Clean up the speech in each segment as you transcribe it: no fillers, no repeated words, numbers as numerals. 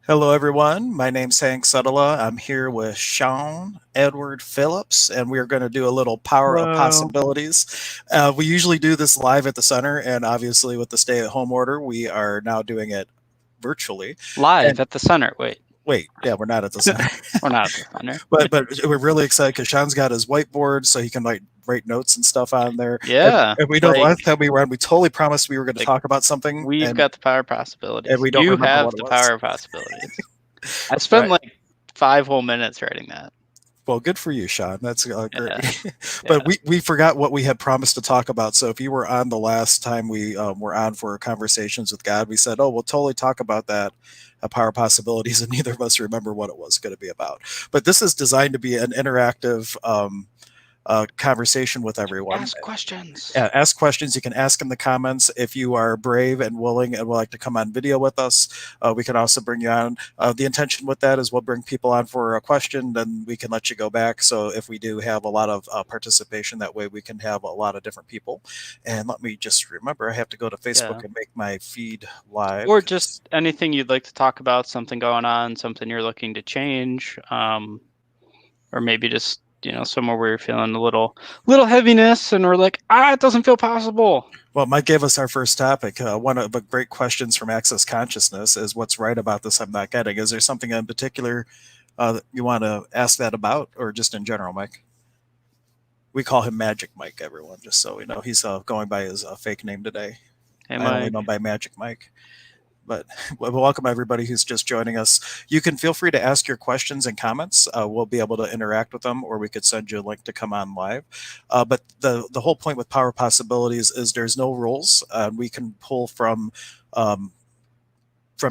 Hello, everyone. My name's Hank Sutala. I'm here with Sean Edward Phillips, and we are going to do a little Power of Hello. Possibilities. We usually do this live at the center, and obviously, with the stay at home order, we are now doing it virtually. Live And at the center. Wait, wait, yeah, we're not at the center, we're not at the center. but we're really excited because Sean's got his whiteboard, so he can like write notes and stuff on there. Yeah, And we know the like last time we were on, we totally promised we were going to like talk about something, we've and got the power of and possibilities. we don't You remember have what it the was. power of possibilities. I spent Right. like 5 whole minutes writing that. Well, good for you, Sean. That's great. Yeah, But yeah. we forgot what we had promised to talk about. So if you were on the last time we were on for conversations with God, we said, "Oh, we'll totally talk about that." Power possibilities, and neither of us remember what it was going to be about. But this is designed to be an interactive conversation with everyone. Ask questions. Ask questions. You can ask in the comments if you are brave and willing and would like to come on video with us. We can also bring you on. The intention with that is we'll bring people on for a question, then we can let you go back. So if we do have a lot of participation, that way we can have a lot of different people. And let me just remember, I have to go to Yeah. Facebook and make my feed live. Or just anything you'd like to talk about, something going on, something you're looking to change, or maybe just somewhere where you're feeling a little heaviness, and we're like, it doesn't feel possible. Well, Mike gave us our first topic. One of the great questions from Access Consciousness is what's right about this I'm not getting. Is there something in particular that you want to ask that about, or just in general, Mike? We call him Magic Mike, everyone, just so we know. He's going by his fake name today. Hey, I only know Mike. him by Magic Mike. But welcome everybody who's just joining us. You can feel free to ask your questions and comments. We'll be able to interact with them, or we could send you a link to come on live. But the whole point with Power Possibilities is there's no rules. We can pull from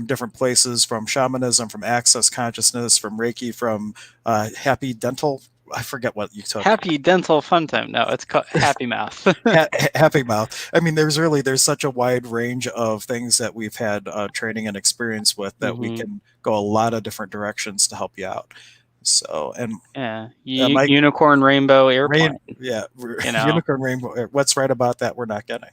different places, from shamanism, from access consciousness, from Reiki, from Happy Dental. I forget what you took. Happy Dental Fun Time. No, it's called Happy Mouth. Happy Mouth. I mean, there's such a wide range of things that we've had training and experience with that we hmm can go a lot of different directions to help you out. So, and Yeah, Mike, unicorn rainbow rain, airplane. yeah, You know, unicorn rainbow. What's right about that? We're not getting.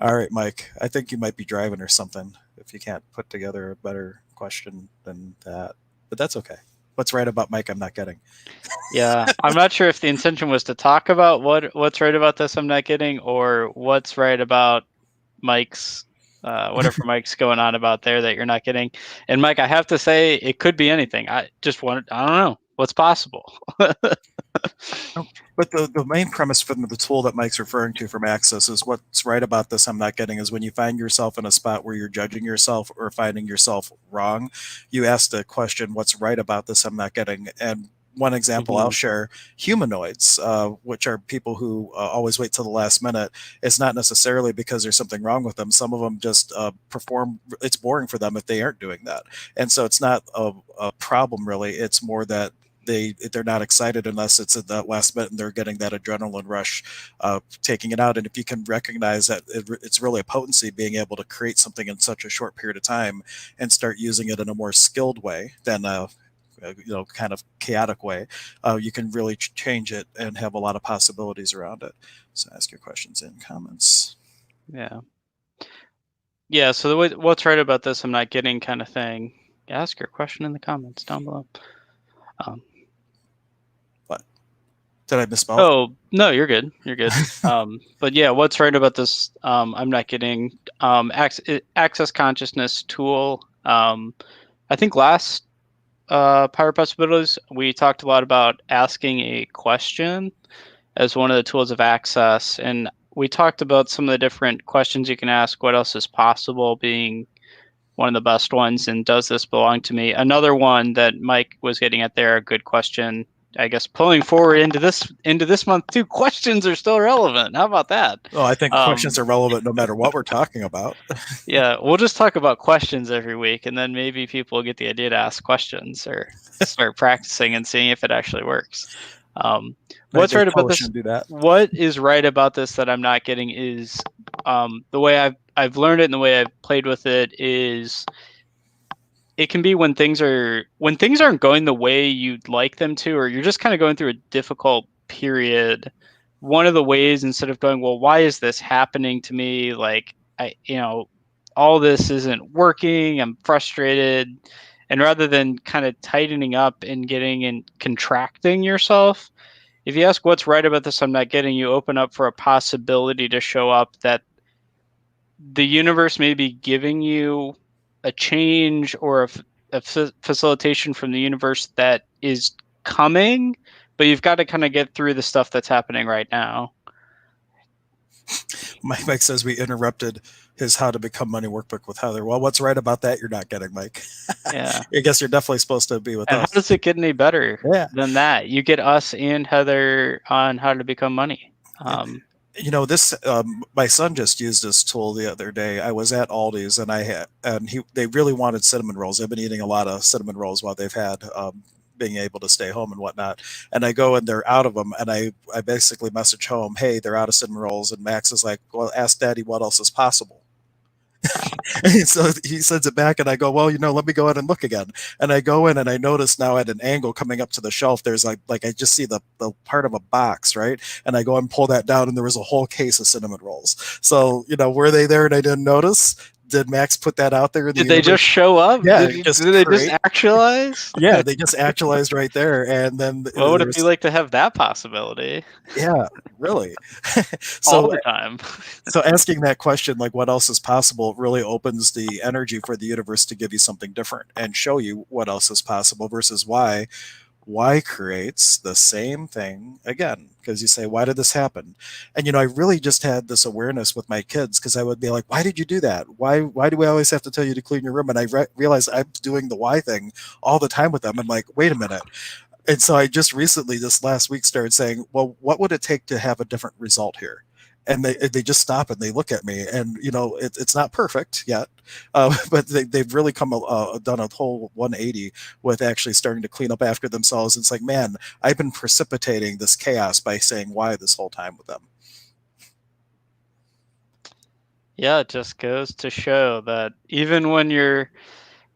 All right, Mike. I think you might be driving or something. If you can't put together a better question than that, but that's okay. What's right about Mike? I'm not getting. yeah. I'm not sure if the intention was to talk about what's right about this I'm not getting, or what's right about Mike's whatever Mike's going on about there that you're not getting. And Mike, I have to say, it could be anything. I don't know what's possible. But the main premise from the tool that Mike's referring to from Access is what's right about this I'm not getting is when you find yourself in a spot where you're judging yourself or finding yourself wrong, you ask the question, what's right about this I'm not getting? And one example I'll hmm share, humanoids, which are people who always wait till the last minute. It's not necessarily because there's something wrong with them. Some of them just perform, it's boring for them if they aren't doing that. And so it's not a problem really. It's more that they're not excited unless it's at that last minute and they're getting that adrenaline rush, taking it out. And if you can recognize that it's really a potency being able to create something in such a short period of time and start using it in a more skilled way than kind of chaotic way, you can really change it and have a lot of possibilities around it. So ask your questions in comments. Yeah. Yeah. So what's right about this I'm not getting kind of thing. Ask your question in the comments down below. Um, What did I misspell it? Oh, no, you're good. You're good. But yeah, what's right about this? I'm not getting access consciousness tool. I think last Power Possibilities, we talked a lot about asking a question as one of the tools of access. And we talked about some of the different questions you can ask. What else is possible being one of the best ones? And does this belong to me? Another one that Mike was getting at there, a good question. I guess pulling forward into this month too, questions are still relevant. How about that? Oh, I think Um, questions are relevant no matter what we're talking about. yeah, we'll just talk about questions every week, and then maybe people will get the idea to ask questions or start practicing and seeing if it actually works. Um, what's They right about probably this? shouldn't do that. What is right about this that I'm not getting is the way I've learned it and the way I've played with it is it can be when things aren't going the way you'd like them to, or you're just kind of going through a difficult period. One of the ways, instead of going, well, why is this happening to me? Like, all this isn't working. I'm frustrated. And rather than kind of tightening up and getting and contracting yourself, if you ask what's right about this, I'm not getting, you open up for a possibility to show up that the universe may be giving you a change or a facilitation from the universe that is coming, but you've got to kind of get through the stuff that's happening right now. Mike says we interrupted his How to Become Money workbook with Heather. Well, what's right about that? You're not getting, Mike. Yeah. I guess you're definitely supposed to be with And us. how does it get any better Yeah. than that? You get us and Heather on How to Become Money. You know, this my son just used this tool the other day. I was at Aldi's and they really wanted cinnamon rolls. They've been eating a lot of cinnamon rolls while they've had being able to stay home and whatnot. And I go and they're out of them, and I basically message home, "Hey, they're out of cinnamon rolls." And Max is like, "Well, ask Daddy what else is possible." And so he sends it back, and I go, "Well, let me go in and look again." And I go in, and I notice now at an angle coming up to the shelf, there's like I just see the part of a box, right? And I go and pull that down, and there was a whole case of cinnamon rolls. So were they there and I didn't notice? Did Max put that out there? Did they just show up? Yeah, did they just actualize? Yeah, they just actualized right there, and then what would it be like to have that possibility? Yeah, really. All the time. So asking that question, like what else is possible, really opens the energy for the universe to give you something different and show you what else is possible versus why. Why creates the same thing again? Because you say, why did this happen? And I really just had this awareness with my kids, because I would be like, why did you do that? Why do we always have to tell you to clean your room? And I realized I'm doing the why thing all the time with them. I'm like, wait a minute. And so I just recently, this last week, started saying, well, what would it take to have a different result here? And they just stop and they look at me, and it's not perfect yet, but they've really done a whole 180 with actually starting to clean up after themselves. It's like, man, I've been precipitating this chaos by saying why this whole time with them. Yeah, it just goes to show that even when you're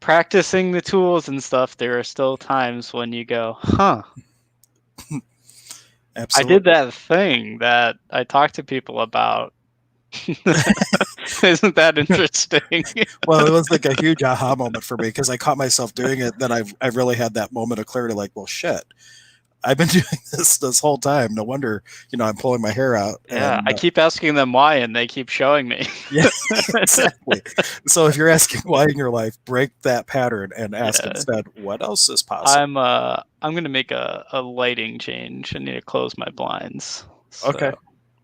practicing the tools and stuff, there are still times when you go, huh. Absolutely. I did that thing that I talked to people about. Isn't that interesting? Well, it was like a huge aha moment for me, because I caught myself doing it. Then I really had that moment of clarity, like, well, shit, I've been doing this whole time. No wonder, I'm pulling my hair out. Yeah, I keep asking them why, and they keep showing me. Yeah, exactly. So if you're asking why in your life, break that pattern and ask instead, what else is possible? I'm gonna make a lighting change. I need to close my blinds. So okay.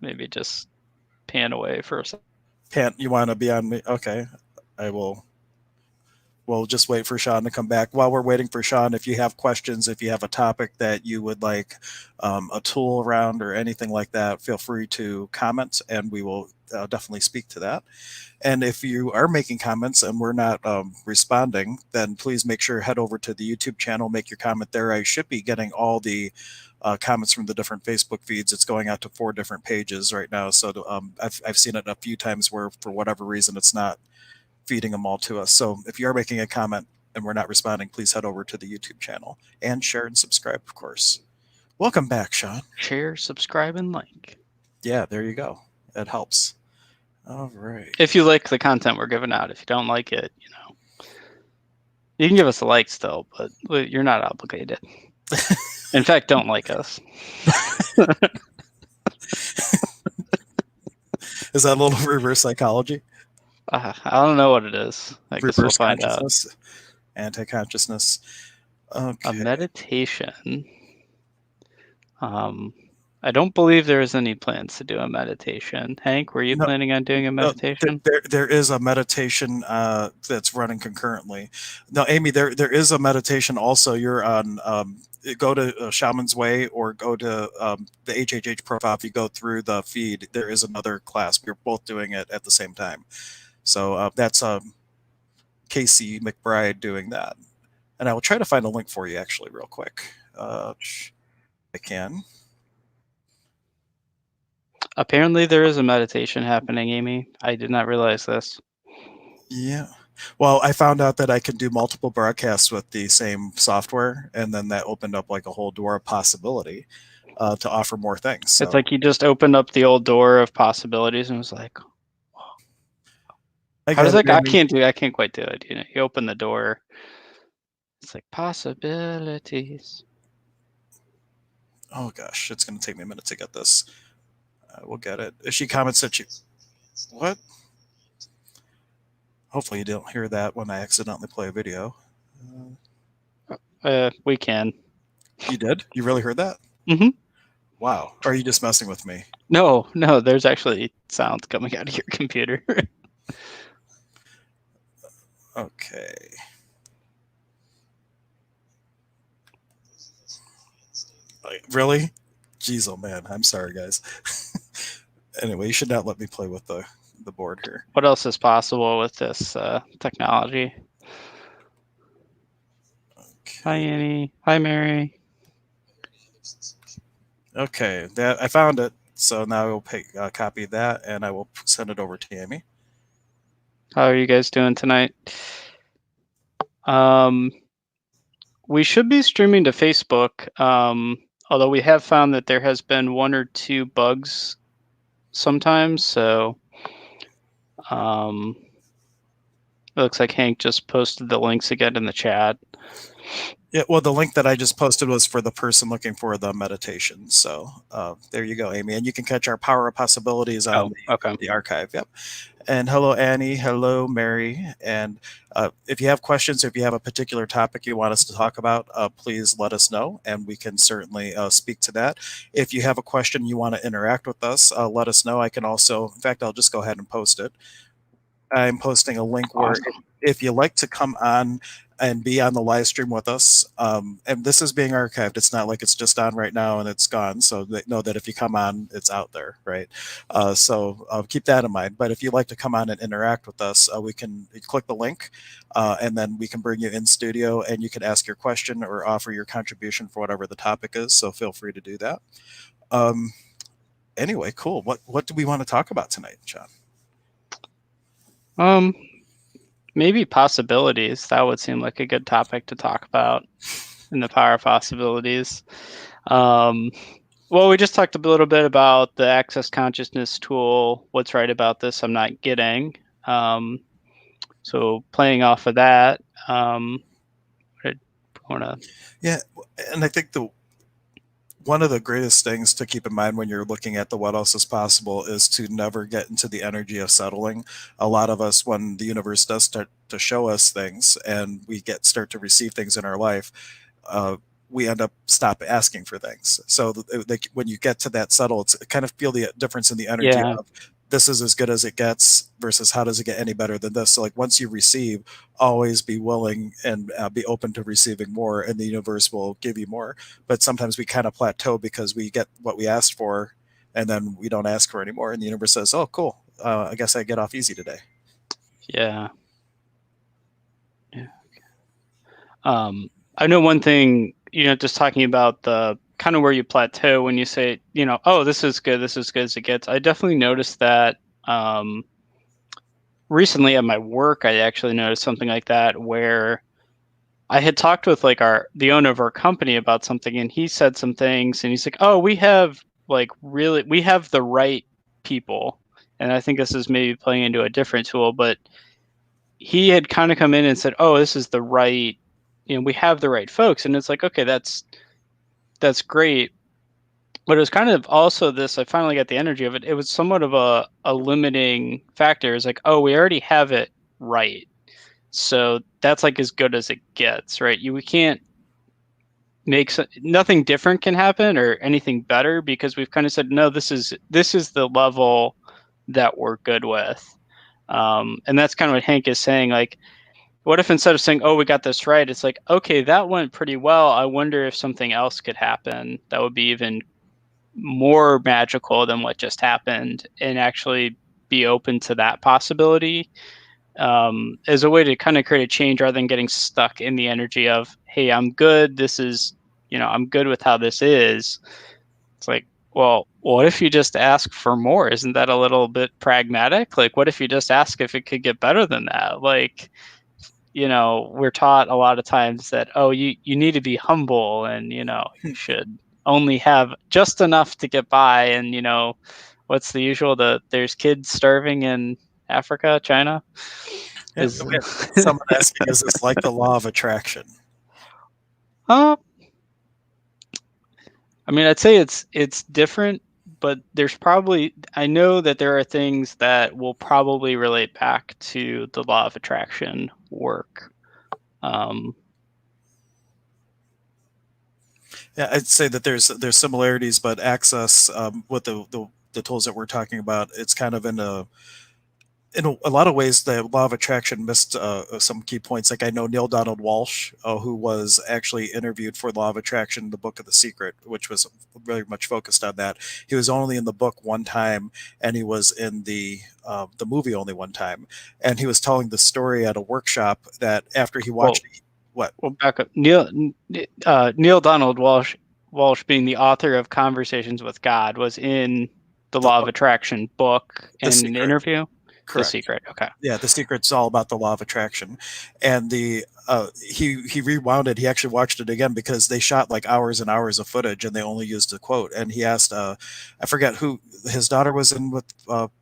Maybe just pan away for a second. You want to be on me? Okay. I will. We'll just wait for Sean to come back. While we're waiting for Sean, if you have questions, if you have a topic that you would like a tool around or anything like that, feel free to comment, and we will definitely speak to that. And if you are making comments and we're not responding, then please make sure head over to the YouTube channel, make your comment there. I should be getting all the comments from the different Facebook feeds. It's going out to 4 different pages right now. So I've seen it a few times where, for whatever reason, it's not feeding them all to us. So if you are making a comment and we're not responding, please head over to the YouTube channel and share and subscribe, of course. Welcome back, Sean. Share, subscribe, and like. Yeah, there you go. It helps. All right. If you like the content we're giving out, if you don't like it, you can give us a like still, but you're not obligated. In fact, don't like us. Is that a little reverse psychology? I don't know what it is. I guess we'll find out. Anti-consciousness. Okay. A meditation. I don't believe there is any plans to do a meditation. Hank, were you planning on doing a meditation? There is a meditation that's running concurrently. No, Amy, there is a meditation also. You're on, go to Shaman's Way or go to the HHH profile. If you go through the feed, there is another class. We're both doing it at the same time. So that's Casey McBride doing that. And I will try to find a link for you actually real quick. I can. Apparently there is a meditation happening, Amy. I did not realize this. Yeah. Well, I found out that I can do multiple broadcasts with the same software, and then that opened up like a whole door of possibility to offer more things. So. It's like you just opened up the old door of possibilities and was like, I How does get it, that? Amy. I can't quite do it. You know, you open the door. It's like possibilities. Oh gosh, it's going to take me a minute to get this. We'll get it. If she comments that she, what? Hopefully you don't hear that when I accidentally play a video. We can. You did? You really heard that? Mm-hmm. Wow. Or are you just messing with me? No, there's actually sounds coming out of your computer. Okay. Really? Jeez, oh man. I'm sorry, guys. Anyway, you should not let me play with the board here. What else is possible with this technology? Hi, Okay. Annie. Hi, Mary. Okay, that I found it. So now I will copy that and I will send it over to Amy. How are you guys doing tonight? We should be streaming to Facebook, although we have found that there has been one or two bugs sometimes. So it looks like Hank just posted the links again in the chat. Yeah, well, the link that I just posted was for the person looking for the meditation. So there you go, Amy. And you can catch our Power of Possibilities on Okay. the archive. Yep. And hello, Annie. Hello, Mary. And if you have questions, if you have a particular topic you want us to talk about, please let us know, and we can certainly speak to that. If you have a question you want to interact with us, let us know. I can also, in fact, I'll just go ahead and post it. I'm posting a link where Awesome. if you like to come on and be on the live stream with us, and this is being archived. It's not like it's just on right now and it's gone. So they know that if you come on, it's out there, right? So keep that in mind. But if you'd like to come on and interact with us, we can click the link, and then we can bring you in studio, and you can ask your question or offer your contribution for whatever the topic is. So feel free to do that. Anyway, cool. What do we want to talk about tonight, John? Maybe possibilities. That would seem like a good topic to talk about in the Power of Possibilities. Well, we just talked a little bit about the Access Consciousness tool. What's right about this? I'm not getting. So playing off of that, I want to. Yeah, and I think one of the greatest things to keep in mind when you're looking at the what else is possible is to never get into the energy of settling. A lot of us, when the universe does start to show us things and we start to receive things in our life, we end up stop asking for things. So when you get to that settle, it's kind of feel the difference in the energy Yeah. of this is as good as it gets versus how does it get any better than this. So like once you receive, always be willing and be open to receiving more, and the universe will give you more. But sometimes we kind of plateau because we get what we asked for and then we don't ask for anymore, and the universe says, oh cool, I guess I get off easy today. Yeah. I know one thing, just talking about the kind of where you plateau when you say, oh, this is good as it gets. I definitely noticed that recently at my work. I actually noticed something like that where I had talked with like the owner of our company about something, and he said some things, and he's like, oh, we have the right people. And I think this is maybe playing into a different tool, but he had kind of come in and said, oh, this is the right, we have the right folks. And it's like, okay, that's great. But it was kind of also this, I finally got the energy of it. It was somewhat of a limiting factor. It's like, oh, we already have it right. So that's like as good as it gets, right? We can't nothing different can happen or anything better, because we've kind of said, no, this is the level that we're good with. And that's kind of what Hank is saying. Like, what if instead of saying, oh, we got this right, it's like, okay, that went pretty well. I wonder if something else could happen that would be even more magical than what just happened, and actually be open to that possibility, as a way to kind of create a change rather than getting stuck in the energy of, hey, I'm good. This is, I'm good with how this is. It's like, well, what if you just ask for more? Isn't that a little bit pragmatic? Like, what if you just ask if it could get better than that? Like, we're taught a lot of times that, oh, you need to be humble, and, you should only have just enough to get by. And, what's the usual, there's kids starving in Africa, China. Yeah, Is we have someone asking, is this like the law of attraction? I mean, I'd say it's different, but there's probably, I know that there are things that will probably relate back to the law of attraction work. Yeah, I'd say that there's similarities, but access with the tools that we're talking about, it's kind of in a lot of ways, the law of attraction missed some key points. Like I know Neil Donald Walsh, who was actually interviewed for Law of Attraction, the Book of the Secret, which was very much focused on that. He was only in the book one time, and he was in the movie only one time. And he was telling the story at a workshop that after he well, watched what well, back up. Neil Donald Walsh being the author of Conversations with God was in the the Law of book, Attraction book The and an Secret, interview. The correct? Secret. Okay. Yeah, The Secret's all about the law of attraction, and he rewound it. He actually watched it again because they shot like hours and hours of footage, and they only used a quote. And he asked, I forget who his daughter was in with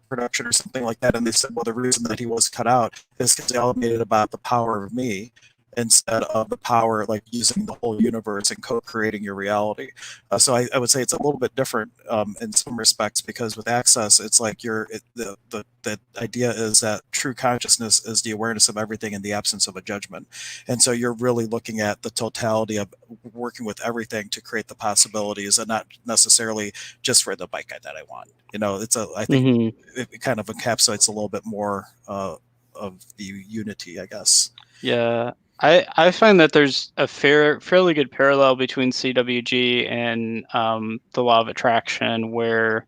production or something like that, and they said, well, the reason that he was cut out is because they all made it about the power of me instead of the power like using the whole universe and co-creating your reality. So I would say it's a little bit different in some respects because with access, it's like the idea is that true consciousness is the awareness of everything in the absence of a judgment, and so you're really looking at the totality of working with everything to create the possibilities, and not necessarily just for the bike that I want. It's I think it kind of encapsulates a little bit more of the unity, I guess. Yeah. I find that there's a fairly good parallel between CWG and the law of attraction, where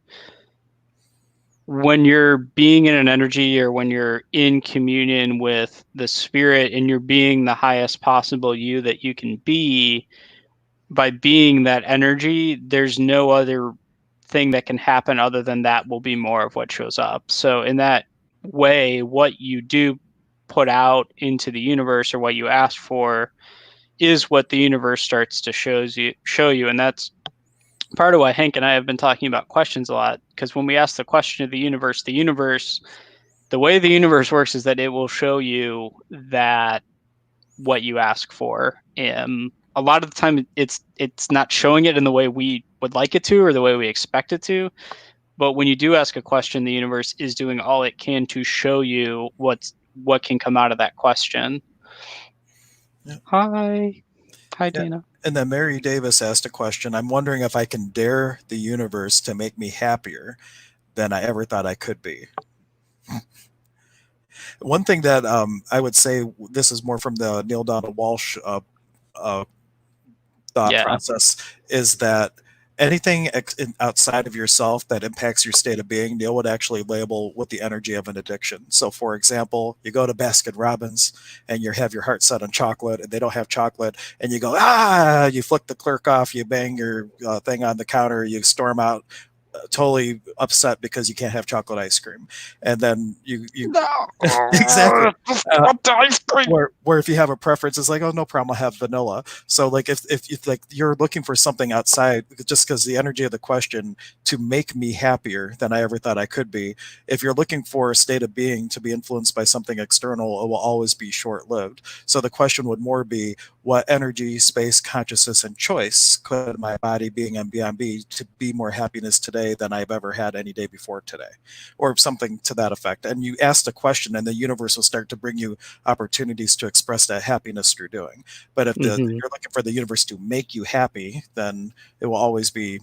when you're being in an energy or when you're in communion with the spirit and you're being the highest possible you that you can be, by being that energy, there's no other thing that can happen other than that will be more of what shows up. So in that way, what you do put out into the universe or what you ask for is what the universe starts to show you. And that's part of why Hank and I have been talking about questions a lot, because when we ask the question of the universe, the way the universe works is that it will show you that what you ask for. A lot of the time it's not showing it in the way we would like it to or the way we expect it to. But when you do ask a question, the universe is doing all it can to show you what can come out of that question. Yeah. Hi, Yeah. Dana. And then Mary Davis asked a question. I'm wondering if I can dare the universe to make me happier than I ever thought I could be. One thing that I would say, this is more from the Neil Donald Walsh uh, thought Yeah. process, is that anything outside of yourself that impacts your state of being, Neil would actually label with the energy of an addiction. So, for example, you go to Baskin Robbins and you have your heart set on chocolate, and they don't have chocolate, and you go, you flick the clerk off, you bang your thing on the counter, you storm out. Totally upset because you can't have chocolate ice cream, and then you No. exactly. Ice cream. Where if you have a preference, it's like, oh, no problem, I'll have vanilla. So like if like you're looking for something outside, just because the energy of the question to make me happier than I ever thought I could be, if you're looking for a state of being to be influenced by something external, it will always be short-lived. So the question would more be, what energy, space, consciousness, and choice could my body, being, and beyond be to be more happiness today than I've ever had any day before today, or something to that effect. And you ask the question, and the universe will start to bring you opportunities to express that happiness through doing. But if you're looking for the universe to make you happy, then it will always be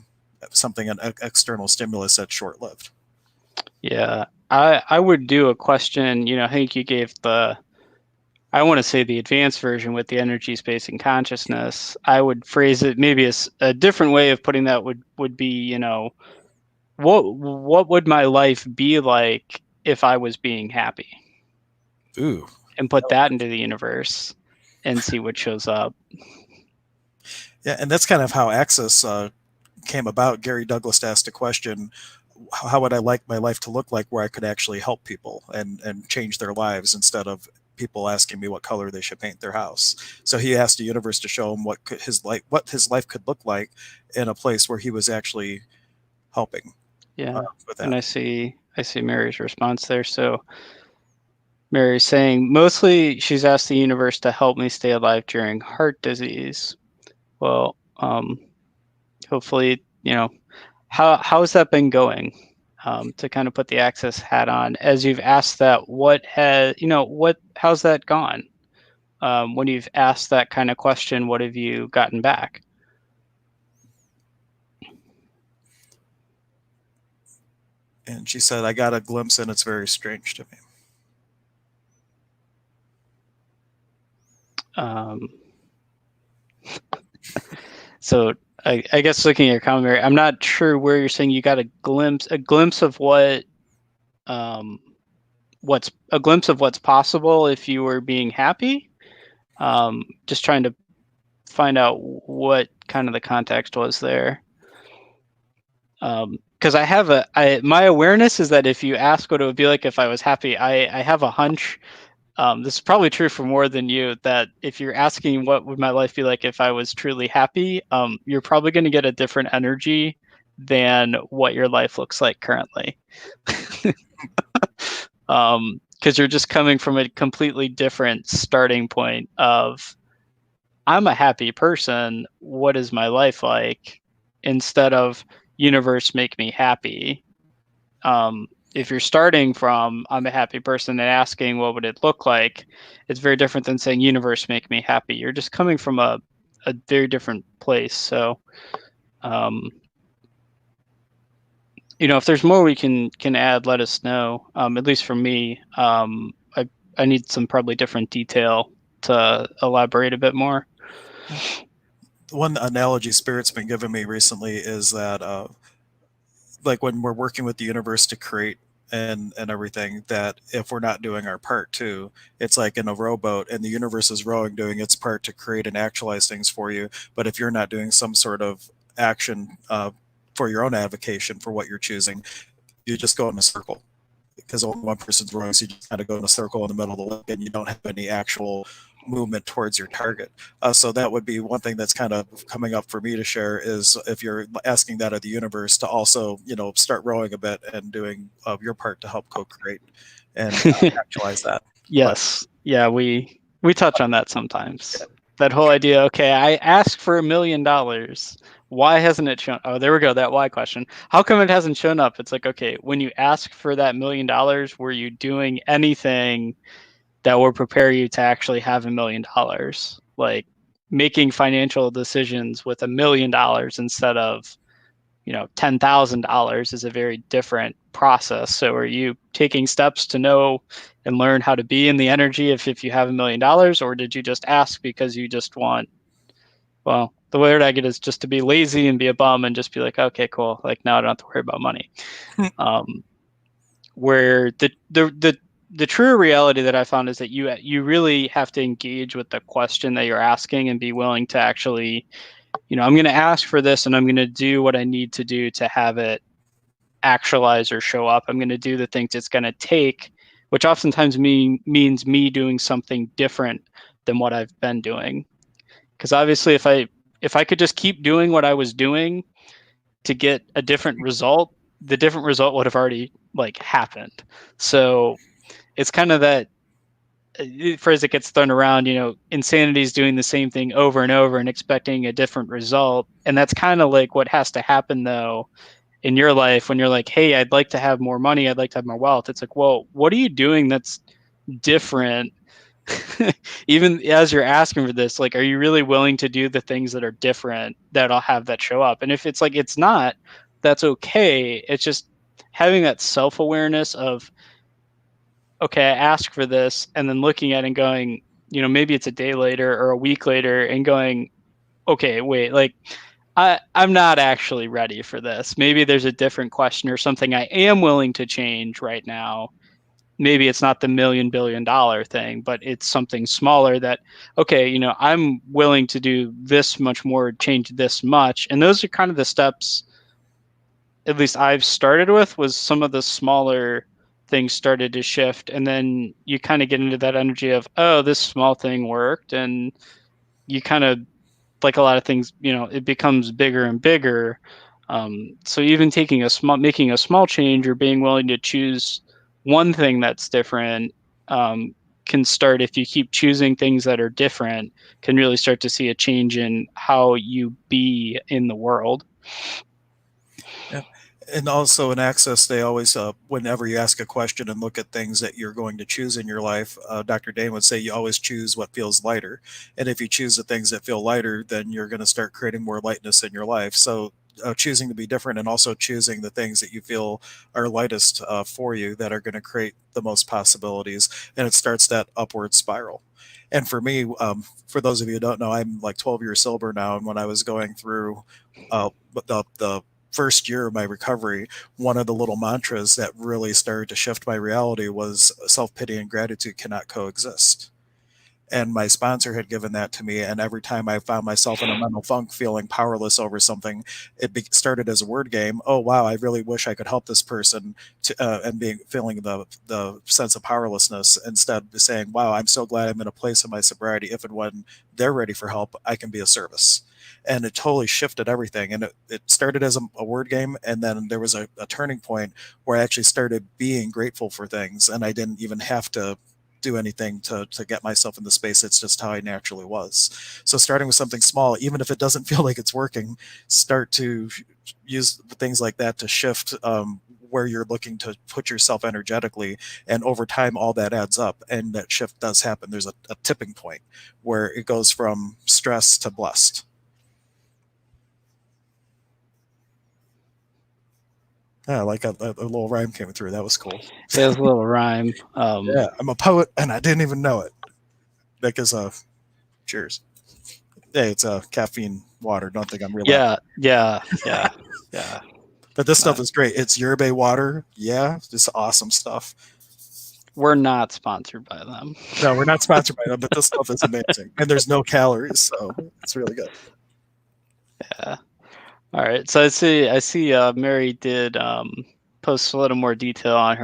something, an external stimulus that's short-lived. Yeah, I would do a question. I think you gave I want to say the advanced version with the energy, space, and consciousness. I would phrase it maybe as a different way of putting that would be, what would my life be like if I was being happy? Ooh. And put that into the universe and see what shows up. Yeah, and that's kind of how Access came about. Gary Douglas asked a question, how would I like my life to look like where I could actually help people and change their lives instead of people asking me what color they should paint their house. So he asked the universe to show him what his life could look like in a place where he was actually helping. Yeah, with that. and I see Mary's response there. So Mary's saying mostly she's asked the universe to help me stay alive during heart disease. Well, hopefully, how's that been going? To kind of put the access hat on, as you've asked that, how's that gone? When you've asked that kind of question, what have you gotten back? And she said, I got a glimpse and it's very strange to me. So I guess looking at your commentary, I'm not sure where you're saying you got a glimpse of what, what's a glimpse of what's possible if you were being happy. Just trying to find out what kind of the context was there. Because my awareness is that if you ask what it would be like if I was happy, I have a hunch. This is probably true for more than you, that if you're asking what would my life be like if I was truly happy, you're probably going to get a different energy than what your life looks like currently. Because you're just coming from a completely different starting point of, I'm a happy person, what is my life like? Instead of, universe make me happy. If you're starting from, I'm a happy person, and asking what would it look like, it's very different than saying, universe make me happy. You're just coming from a very different place. So if there's more we can add, let us know. At least for me, I need some probably different detail to elaborate a bit more. One analogy Spirit's been giving me recently is that like when we're working with the universe to create and everything, that if we're not doing our part too, it's like in a rowboat and the universe is rowing, doing its part to create and actualize things for you. But if you're not doing some sort of action for your own avocation for what you're choosing, you just go in a circle, because only one person's rowing, so you just kind of go in a circle in the middle of the lake and you don't have any actual movement towards your target. So that would be one thing that's kind of coming up for me to share, is if you're asking that of the universe to also, start rowing a bit and doing your part to help co-create and actualize that. Yes. Yeah, we touch on that sometimes. That whole idea, okay, I asked for $1 million. Why hasn't it shown? Oh, there we go. That why question. How come it hasn't shown up? It's like, okay, when you ask for that $1 million, were you doing anything that will prepare you to actually have $1 million? Like making financial decisions with $1 million instead of, $10,000 is a very different process. So are you taking steps to know and learn how to be in the energy if you have $1 million, or did you just ask because you just want, well, the word I get is just to be lazy and be a bum and just be like, okay, cool. Like now I don't have to worry about money. Where the true reality that I found is that you really have to engage with the question that you're asking and be willing to actually, I'm going to ask for this and I'm going to do what I need to do to have it actualize or show up. I'm going to do the things it's going to take, which oftentimes means me doing something different than what I've been doing. Because obviously if I could just keep doing what I was doing to get a different result, the different result would have already happened. So it's kind of that phrase that gets thrown around, insanity is doing the same thing over and over and expecting a different result. And that's kind of like what has to happen though in your life when you're like, hey, I'd like to have more money, I'd like to have more wealth. It's like, well, what are you doing that's different? Even as you're asking for this, like, are you really willing to do the things that are different that'll have that show up? And if it's like it's not, that's okay. It's just having that self-awareness of, okay, I asked for this, and then looking at it and going, maybe it's a day later or a week later and going, okay, wait, like I'm not actually ready for this. Maybe there's a different question or something I am willing to change right now. Maybe it's not the $1 million billion thing, but it's something smaller that, okay, I'm willing to do this much more, change this much. And those are kind of the steps, at least I've started with, was some of the smaller things started to shift. And then you kind of get into that energy of, oh, this small thing worked. And you kind of, like a lot of things, it becomes bigger and bigger. So even making a small change or being willing to choose one thing that's different can start, if you keep choosing things that are different, can really start to see a change in how you be in the world. Yeah. And also in Access, they always, whenever you ask a question and look at things that you're going to choose in your life, Dr. Dane would say you always choose what feels lighter. And if you choose the things that feel lighter, then you're going to start creating more lightness in your life. So choosing to be different and also choosing the things that you feel are lightest for you that are going to create the most possibilities. And it starts that upward spiral. And for me, for those of you who don't know, I'm like 12 years sober now. And when I was going through the first year of my recovery, one of the little mantras that really started to shift my reality was self pity and gratitude cannot coexist. And my sponsor had given that to me. And every time I found myself in a mental funk, feeling powerless over something, started as a word game. Oh wow, I really wish I could help this person, and feeling the sense of powerlessness, instead of saying, wow, I'm so glad I'm in a place in my sobriety. If and when they're ready for help, I can be of service. And it totally shifted everything. And it started as a word game, and then there was a turning point where I actually started being grateful for things, and I didn't even have to do anything to get myself in the space. It's just how I naturally was. So starting with something small, even if it doesn't feel like it's working, start to use things like that to shift where you're looking to put yourself energetically. And over time, all that adds up, and that shift does happen. There's a tipping point where it goes from stress to blessed. Yeah, like a little rhyme came through. That was cool. It was a little rhyme. Yeah, I'm a poet and I didn't even know it. Because cheers. Hey, it's a caffeine water. Don't think I'm relaxed. Yeah. But this stuff is great. It's yerba water. Yeah, just awesome stuff. We're not sponsored by them. No, we're not sponsored by them, but this stuff is amazing. And there's no calories, so it's really good. Yeah. All right. So I see Mary did post a little more detail on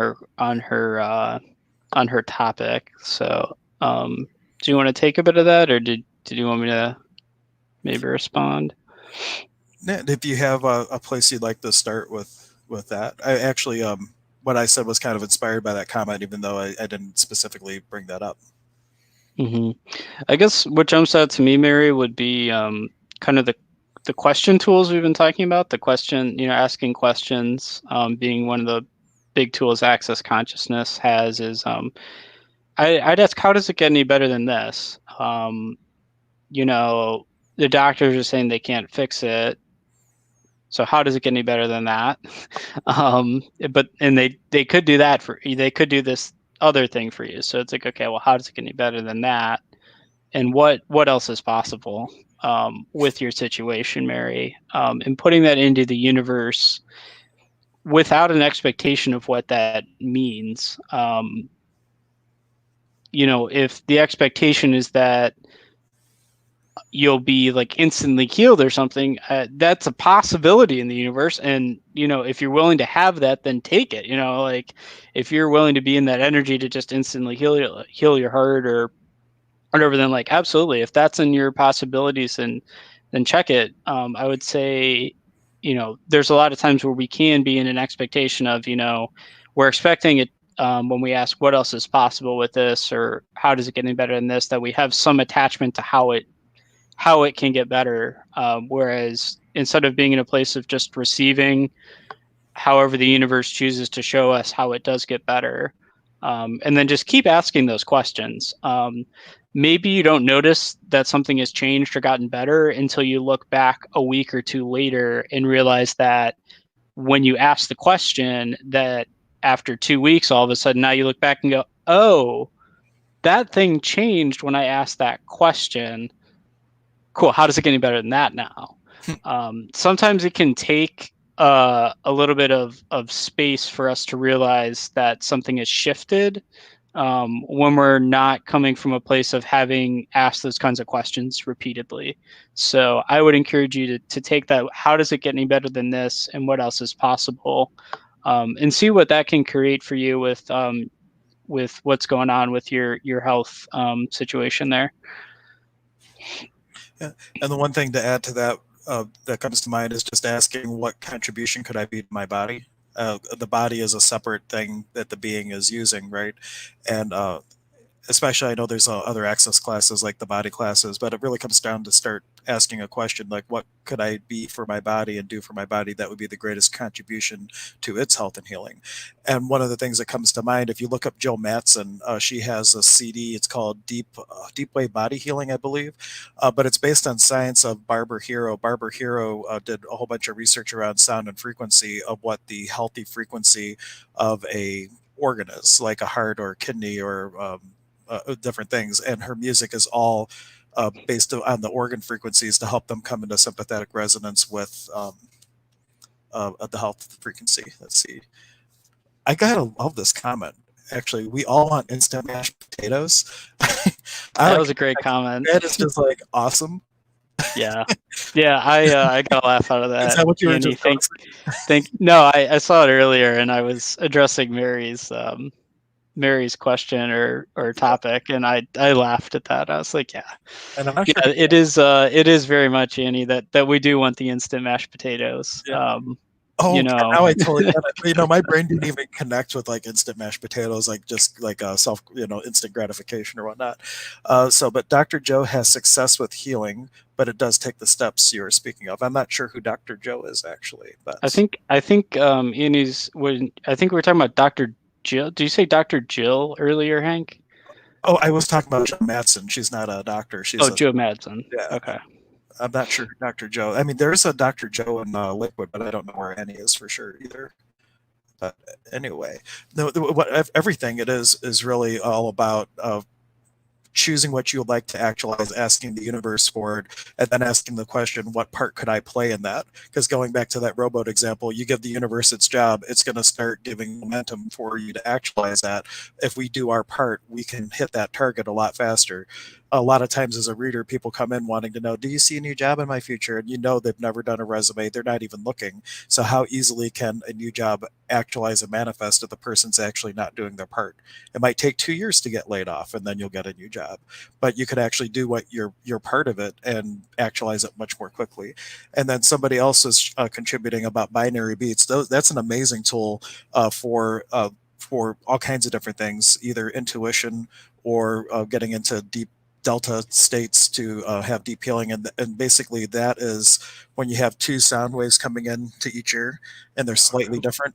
her topic. So do you want to take a bit of that, or did you want me to maybe respond? If you have a place you'd like to start with that, I actually what I said was kind of inspired by that comment, even though I didn't specifically bring that up. Mm-hmm. I guess what jumps out to me, Mary, would be kind of the question tools we've been talking about. The question, asking questions, being one of the big tools Access Consciousness has. Is I'd ask, how does it get any better than this? The doctors are saying they can't fix it. So how does it get any better than that? And they could do that they could do this other thing for you. So it's like, okay, well, how does it get any better than that? And what else is possible with your situation, Mary? And putting that into the universe without an expectation of what that means. If the expectation is that you'll be like instantly healed or something, that's a possibility in the universe. And if you're willing to have that, then take it. Like if you're willing to be in that energy to just instantly heal your heart or whatever, then like absolutely, if that's in your possibilities, then check it. I would say, there's a lot of times where we can be in an expectation of, we're expecting it, when we ask what else is possible with this, or how does it get any better than this, that we have some attachment to how it can get better. Whereas instead of being in a place of just receiving, however the universe chooses to show us how it does get better, and then just keep asking those questions. Maybe you don't notice that something has changed or gotten better until you look back a week or two later and realize that when you ask the question, that after 2 weeks, all of a sudden now you look back and go, oh, that thing changed when I asked that question. Cool. How does it get any better than that now? Sometimes it can take a little bit of space for us to realize that something has shifted, when we're not coming from a place of having asked those kinds of questions repeatedly. So I would encourage you to take that, how does it get any better than this, and what else is possible, and see what that can create for you with what's going on with your health situation there. Yeah. And the one thing to add to that that comes to mind is just asking, what contribution could I be to my body? The body is a separate thing that the being is using, right? And especially I know there's other access classes like the body classes, but it really comes down to start asking a question like, what could I be for my body and do for my body that would be the greatest contribution to its health and healing? And one of the things that comes to mind, if you look up Jill Matson, she has a CD. It's called Deep Wave Body Healing, I believe, but it's based on science of Barbara Hero. Barbara Hero did a whole bunch of research around sound and frequency of what the healthy frequency of a organ is, like a heart or kidney or different things, and her music is all based on the organ frequencies to help them come into sympathetic resonance with the health frequency. Let's see. I gotta love this comment. Actually, we all want instant mashed potatoes. That was a great comment. That is just like awesome. Yeah, yeah. I got a laugh out of that. Is that what you were Ian, just no, I saw it earlier, and I was addressing Mary's question or topic, and I laughed at that. I was like, yeah, and I'm not yeah, sure. it is very much, Annie, that we do want the instant mashed potatoes. Yeah. You know, now I totally get it. You know, my brain didn't even connect with like instant mashed potatoes, like just like self, instant gratification or whatnot. But Dr. Joe has success with healing, but it does take the steps you're speaking of. I'm not sure who Dr. Joe is actually, but I think Annie's I think we were talking about Dr. Jill. Did you say Dr. Jill earlier, Hank? Oh, I was talking about Jill Matson. She's not a doctor. She's Jill Madsen. Yeah. Okay. I'm not sure Dr. Joe. I mean, there's a Dr. Joe in Liquid, but I don't know where Annie is for sure either. But anyway, everything it is really all about choosing what you would like to actualize, asking the universe for it, and then asking the question, what part could I play in that? Because going back to that rowboat example, you give the universe its job, it's going to start giving momentum for you to actualize that. If we do our part, we can hit that target a lot faster. A lot of times as a reader, people come in wanting to know, do you see a new job in my future? And they've never done a resume. They're not even looking. So how easily can a new job actualize and manifest if the person's actually not doing their part? It might take 2 years to get laid off and then you'll get a new job. But you could actually do what you're part of it and actualize it much more quickly. And then somebody else is contributing about binary beats. That's an amazing tool for all kinds of different things, either intuition or getting into deep delta states to have deep healing, and basically that is when you have two sound waves coming in to each ear and they're slightly different,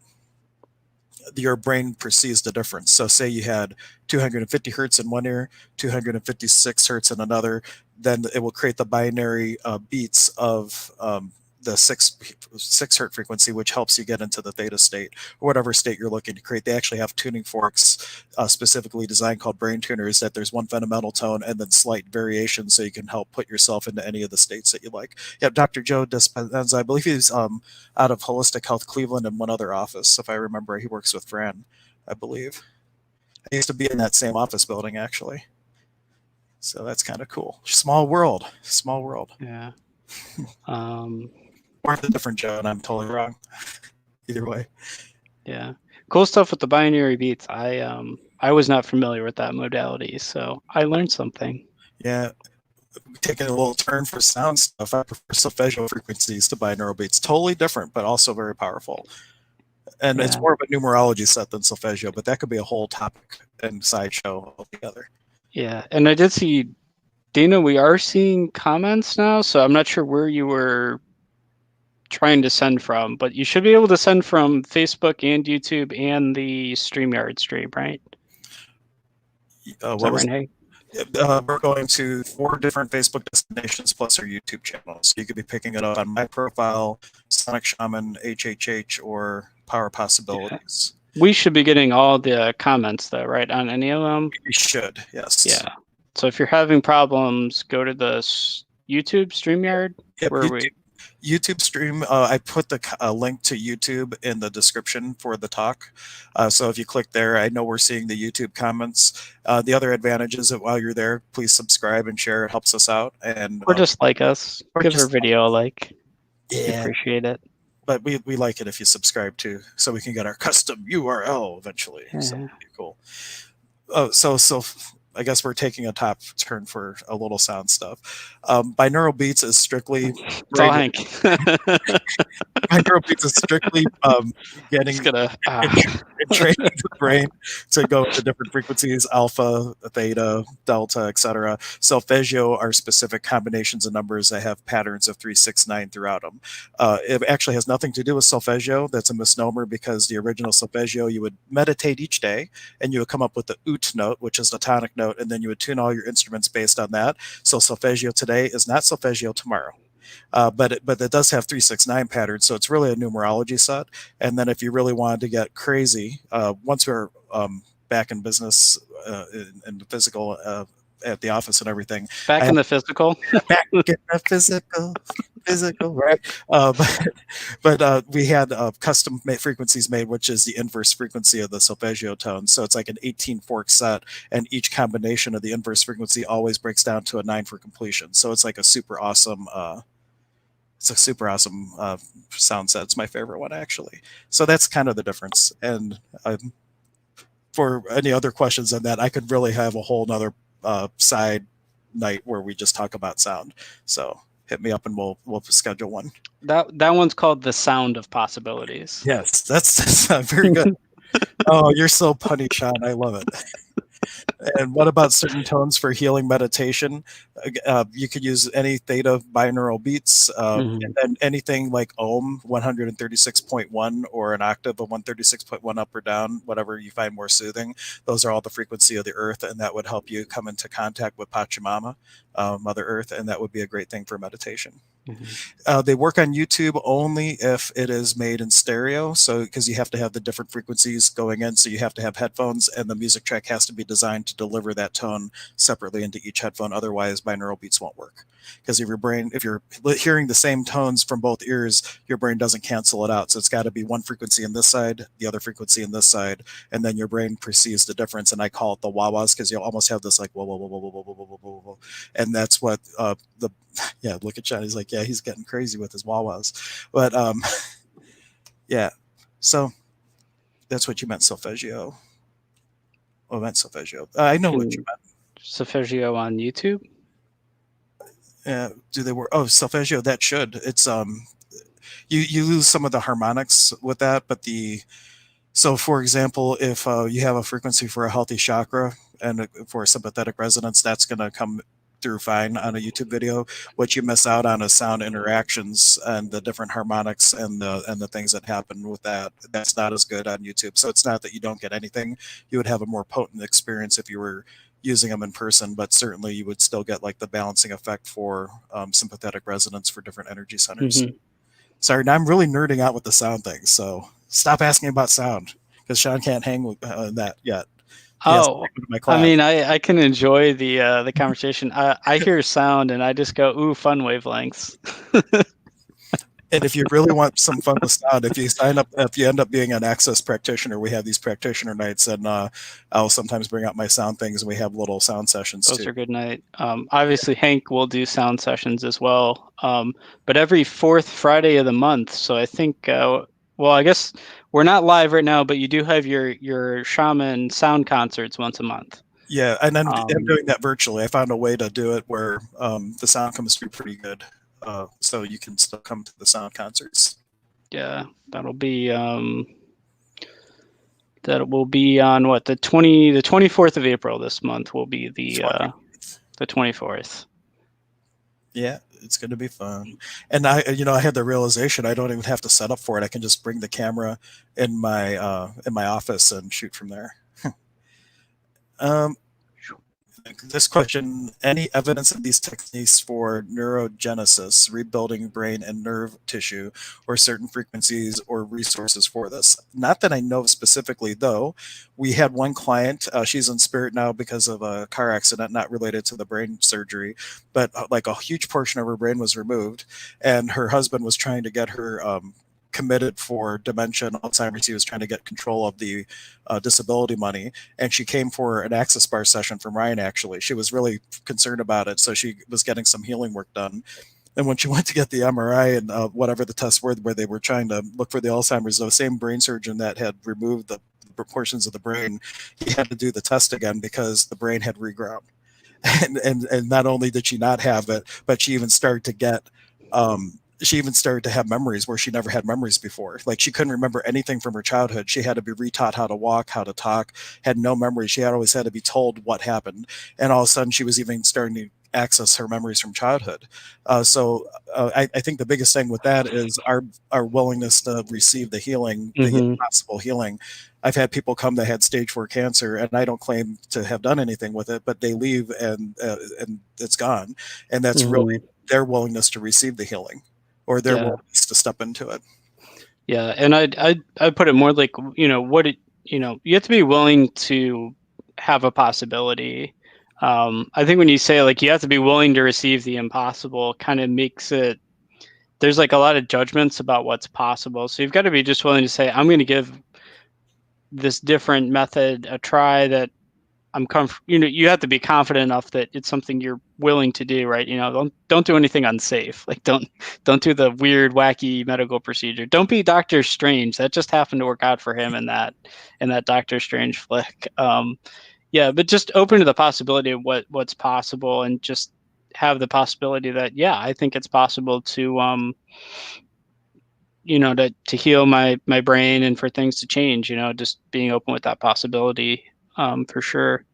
your brain perceives the difference. So say you had 250 hertz in one ear, 256 hertz in another, then it will create the binary beats of the six hertz frequency, which helps you get into the theta state or whatever state you're looking to create. They actually have tuning forks specifically designed called brain tuners, that there's one fundamental tone and then slight variations so you can help put yourself into any of the states that you like. Yeah, Dr. Joe Dispenza, I believe he's out of Holistic Health Cleveland and one other office. If I remember, he works with Fran, I believe. I used to be in that same office building actually. So that's kind of cool. Small world. Yeah. Or a different Joe, and I'm totally wrong. Either way. Yeah. Cool stuff with the binary beats. I was not familiar with that modality, so I learned something. Yeah. Taking a little turn for sound stuff, I prefer solfeggio frequencies to binaural beats. Totally different, but also very powerful. And it's more of a numerology set than solfeggio, but that could be a whole topic and sideshow altogether. Yeah, and I did see, Dana, we are seeing comments now, so I'm not sure where you were trying to send from, but you should be able to send from Facebook and YouTube and the StreamYard stream, right? We're going to 4 different Facebook destinations plus our YouTube channel. So you could be picking it up on my profile, Sonic Shaman, HHH, or Power Possibilities. Yeah. We should be getting all the comments though, right? On any of them? We should, yes. Yeah. So if you're having problems, go to the YouTube StreamYard. Yep, YouTube stream. I put the link to YouTube in the description for the talk. So if you click there, I know we're seeing the YouTube comments. The other advantage is that while you're there, please subscribe and share. It helps us out. And or just like us. Give our video a like. Yeah. We appreciate it. But we like it if you subscribe too, so we can get our custom URL eventually. Yeah. So that'd be cool. So I guess we're taking a top turn for a little sound stuff. Binaural beats is strictly Hank. binaural beats is strictly getting Just gonna. and training the brain to go into different frequencies, alpha, theta, delta, etc. Solfeggio are specific combinations of numbers that have patterns of 369 throughout them. It actually has nothing to do with solfeggio. That's a misnomer because the original solfeggio, you would meditate each day and you would come up with the ut note, which is the tonic note, and then you would tune all your instruments based on that. So solfeggio today is not solfeggio tomorrow. But it does have 369 patterns, so it's really a numerology set. And then if you really wanted to get crazy, once we're back in business in the physical at the office and everything, Back in the physical. back in the physical, right? But we had custom frequencies made, which is the inverse frequency of the solfeggio tone. So it's like an 18 fork set, and each combination of the inverse frequency always breaks down to a 9 for completion. So it's like a super awesome. It's a super awesome sound set. It's my favorite one, actually. So that's kind of the difference. And for any other questions on that, I could really have a whole nother side night where we just talk about sound. So hit me up and we'll schedule one. That one's called The Sound of Possibilities. Yes, that's very good. Oh, you're so punny, Sean. I love it. And what about certain tones for healing meditation? You could use any theta binaural beats, and then anything like Ohm 136.1 or an octave of 136.1 up or down, whatever you find more soothing. Those are all the frequency of the earth, and that would help you come into contact with Pachamama, Mother Earth, and that would be a great thing for meditation. They work on YouTube only if it is made in stereo. So, because you have to have the different frequencies going in, so you have to have headphones, and the music track has to be designed to deliver that tone separately into each headphone. Otherwise, binaural beats won't work. Because if you're hearing the same tones from both ears, your brain doesn't cancel it out. So it's got to be one frequency in this side, the other frequency in this side, and then your brain perceives the difference. And I call it the wah-wahs because you'll almost have this like whoa, whoa, whoa, whoa, whoa, whoa, whoa, whoa, whoa, whoa. And that's what yeah, look at John. He's like, yeah, he's getting crazy with his wah-wahs. But yeah, so that's what you meant, solfeggio. Oh, I meant solfeggio. I know what you meant. Solfeggio on YouTube. Do they work? Oh, solfeggio. That should. It's you lose some of the harmonics with that, but so for example, if you have a frequency for a healthy chakra and for a sympathetic resonance, that's going to come through fine on a YouTube video. What you miss out on is sound interactions and the different harmonics and the things that happen with that. That's not as good on YouTube. So it's not that you don't get anything. You would have a more potent experience if you were using them in person, but certainly you would still get like the balancing effect for sympathetic resonance for different energy centers. Sorry, now I'm really nerding out with the sound thing. So stop asking about sound because Sean can't hang with that yet. Oh, I mean, I can enjoy the conversation. I hear sound and I just go, ooh, fun wavelengths. And if you really want some fun with sound, if you end up being an Access practitioner, we have these practitioner nights, and I'll sometimes bring out my sound things, and we have little sound sessions too. Those are good night. Obviously, Hank will do sound sessions as well, but every fourth Friday of the month. So I think, well, I guess we're not live right now, but you do have your shaman sound concerts once a month. Yeah, and I'm doing that virtually. I found a way to do it where the sound comes through pretty good. So you can still come to the sound concerts. Yeah, that'll be on what, the 24th of April this month will be the 24th. Yeah, it's going to be fun. And I had the realization I don't even have to set up for it. I can just bring the camera in my office and shoot from there. This question, any evidence of these techniques for neurogenesis, rebuilding brain and nerve tissue, or certain frequencies or resources for this? Not that I know specifically, though. We had one client, she's in spirit now because of a car accident, not related to the brain surgery, but like a huge portion of her brain was removed, and her husband was trying to get her committed for dementia and Alzheimer's. He was trying to get control of the disability money, and she came for an Access Bar session from Ryan. Actually, she was really concerned about it, so she was getting some healing work done. And when she went to get the MRI and whatever the tests were, where they were trying to look for the Alzheimer's, the same brain surgeon that had removed the portions of the brain, he had to do the test again because the brain had regrown. And not only did she not have it, but she even started to get she even started to have memories where she never had memories before. Like she couldn't remember anything from her childhood. She had to be retaught how to walk, how to talk, had no memory. She had always had to be told what happened. And all of a sudden she was even starting to access her memories from childhood. I think the biggest thing with that is our willingness to receive the healing, the Mm-hmm. possible healing. I've had people come that had stage 4 cancer, and I don't claim to have done anything with it, but they leave and it's gone, and that's really Mm-hmm. their willingness to receive the healing or their Yeah. willingness to step into it. Yeah. And I'd put it more like, you have to be willing to have a possibility. I think when you say like you have to be willing to receive the impossible, kind of makes it, there's like a lot of judgments about what's possible. So you've got to be just willing to say, I'm going to give this different method a try that you have to be confident enough that it's something you're willing to do, right? Don't do anything unsafe. Like don't do the weird, wacky medical procedure. Don't be Doctor Strange. That just happened to work out for him in that Doctor Strange flick. Yeah, but just open to the possibility of what's possible, and just have the possibility that, yeah, I think it's possible to to heal my brain and for things to change. Just being open with that possibility, for sure.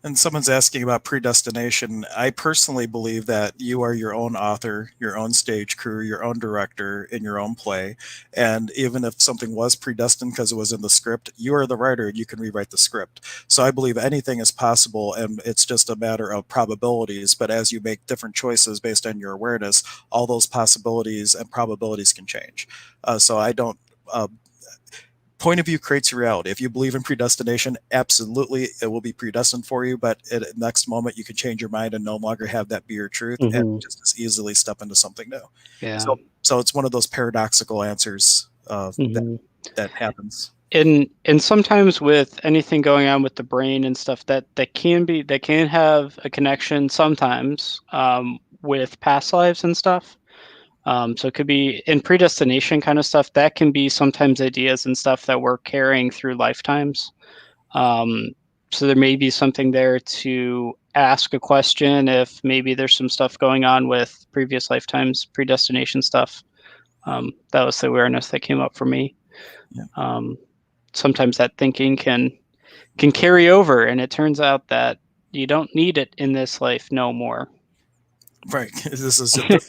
And someone's asking about predestination. I personally believe that you are your own author, your own stage crew, your own director in your own play. And even if something was predestined because it was in the script, you are the writer and you can rewrite the script. So I believe anything is possible, and it's just a matter of probabilities. But as you make different choices based on your awareness, all those possibilities and probabilities can change. So I don't. Point of view creates reality. If you believe in predestination, absolutely it will be predestined for you. But at the next moment, you can change your mind and no longer have that be your truth, and Mm-hmm. just as easily step into something new. Yeah. So it's one of those paradoxical answers Mm-hmm. that happens. And sometimes with anything going on with the brain and stuff, that can have a connection sometimes, with past lives and stuff. So it could be in predestination kind of stuff. That can be sometimes ideas and stuff that we're carrying through lifetimes. Um, so there may be something there to ask a question if maybe there's some stuff going on with previous lifetimes, predestination stuff. That was the awareness that came up for me. Yeah. Sometimes that thinking can carry over, and it turns out that you don't need it in this life no more. Right. This is it.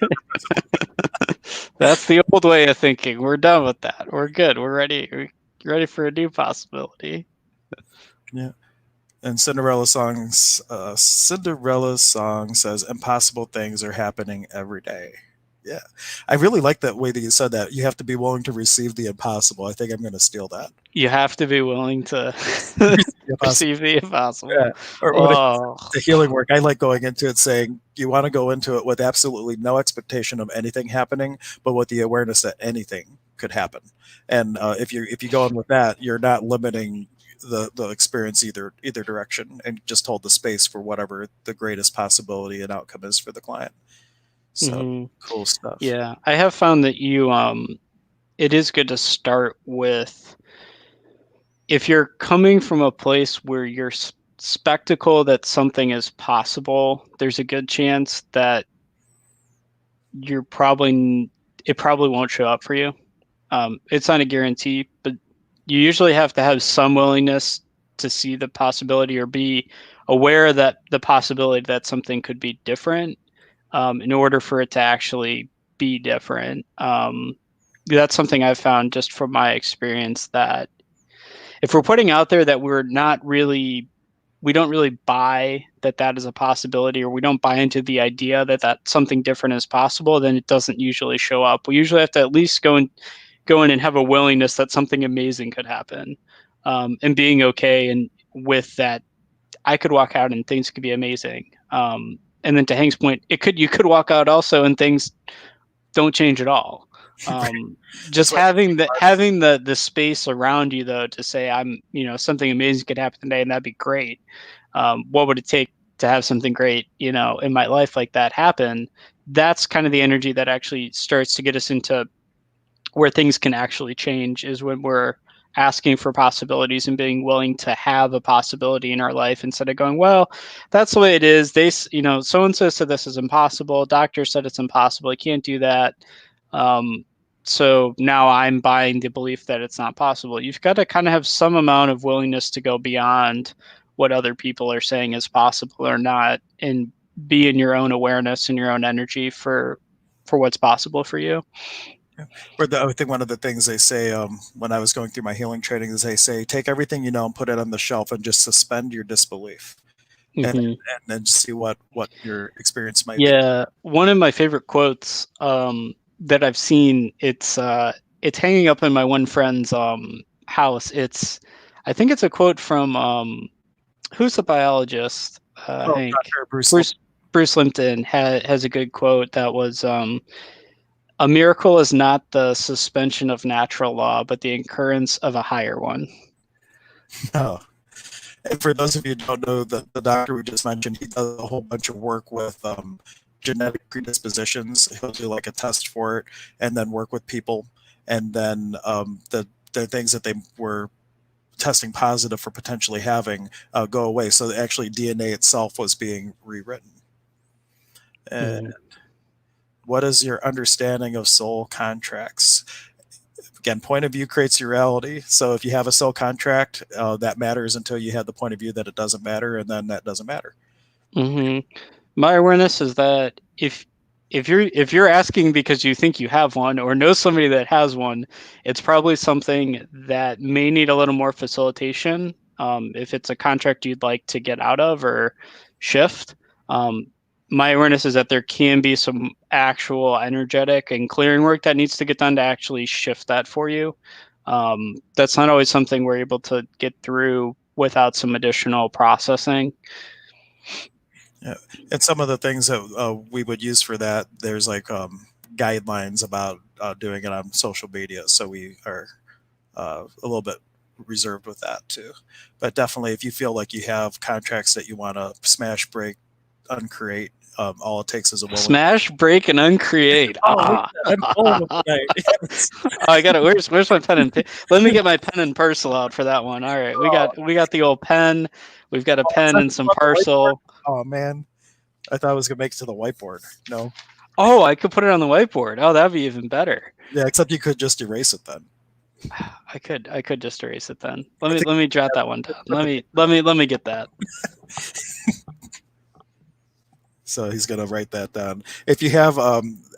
That's the old way of thinking. We're done with that. We're good. We're ready. We're ready for a new possibility. Yeah. And Cinderella song says, "Impossible things are happening every day." Yeah, I really like that way that you said that. You have to be willing to receive the impossible. I think I'm going to steal that. You have to be willing to The impossible. receive the impossible. Yeah. Or when Oh, the healing work, I like going into it saying you want to go into it with absolutely no expectation of anything happening, but with the awareness that anything could happen. And if you go in with that, you're not limiting the experience either direction, and just hold the space for whatever the greatest possibility and outcome is for the client. So mhm. cool stuff. Yeah. I have found that it is good to start with, if you're coming from a place where you're spectacle that something is possible, there's a good chance that it probably won't show up for you. It's not a guarantee, but you usually have to have some willingness to see the possibility or be aware that the possibility that something could be different, in order for it to actually be different. That's something I've found just from my experience, that if we're putting out there that we don't really buy that is a possibility, or we don't buy into the idea that something different is possible, then it doesn't usually show up. We usually have to at least go in and have a willingness that something amazing could happen, and being okay and with that. I could walk out and things could be amazing. And then to Hank's point, you could walk out also and things don't change at all. Just having the space around you, though, to say, something amazing could happen today and that'd be great. What would it take to have something great, in my life like that happen? That's kind of the energy that actually starts to get us into where things can actually change, is when we're asking for possibilities and being willing to have a possibility in our life instead of going, well, that's the way it is. So and so said this is impossible. Doctor said it's impossible. You can't do that. So now I'm buying the belief that it's not possible. You've got to kind of have some amount of willingness to go beyond what other people are saying is possible or not, and be in your own awareness and your own energy for what's possible for you. Or I think one of the things they say when I was going through my healing training is they say, take everything you know and put it on the shelf and just suspend your disbelief, Mm-hmm. and then just see what your experience might be. Yeah, one of my favorite quotes that I've seen, it's hanging up in my one friend's house. I think it's a quote from who's the biologist? Oh, Hank Dr. Bruce. Bruce Limpton has a good quote that was a miracle is not the suspension of natural law, but the occurrence of a higher one. Oh. And for those of you who don't know, the doctor we just mentioned, he does a whole bunch of work with genetic predispositions. He'll do like a test for it and then work with people. And then the things that they were testing positive for potentially having go away. So actually DNA itself was being rewritten. And what is your understanding of soul contracts? Again, point of view creates your reality. So if you have a soul contract, that matters until you have the point of view that it doesn't matter, and then that doesn't matter. Mm-hmm. My awareness is that if you're asking because you think you have one or know somebody that has one, it's probably something that may need a little more facilitation. If it's a contract you'd like to get out of or shift, my awareness is that there can be some actual energetic and clearing work that needs to get done to actually shift that for you. That's not always something we're able to get through without some additional processing. Yeah. And some of the things that we would use for that, there's like guidelines about doing it on social media. So we are a little bit reserved with that too. But definitely, if you feel like you have contracts that you want to smash, break, uncreate, all it takes is a willing. Smash, break, and uncreate. I'm full of tonight. I got it. Where's my pen and paper? Let me get my pen and parcel out for that one. All right, we got the old pen. We've got a pen and some parcel. Oh man, I thought I was gonna make it to the whiteboard. No. Oh, I could put it on the whiteboard. Oh, that'd be even better. Yeah, except you could just erase it then. I could just erase it then. Let me jot that one down. Let me get that. So he's going to write that down. If you have,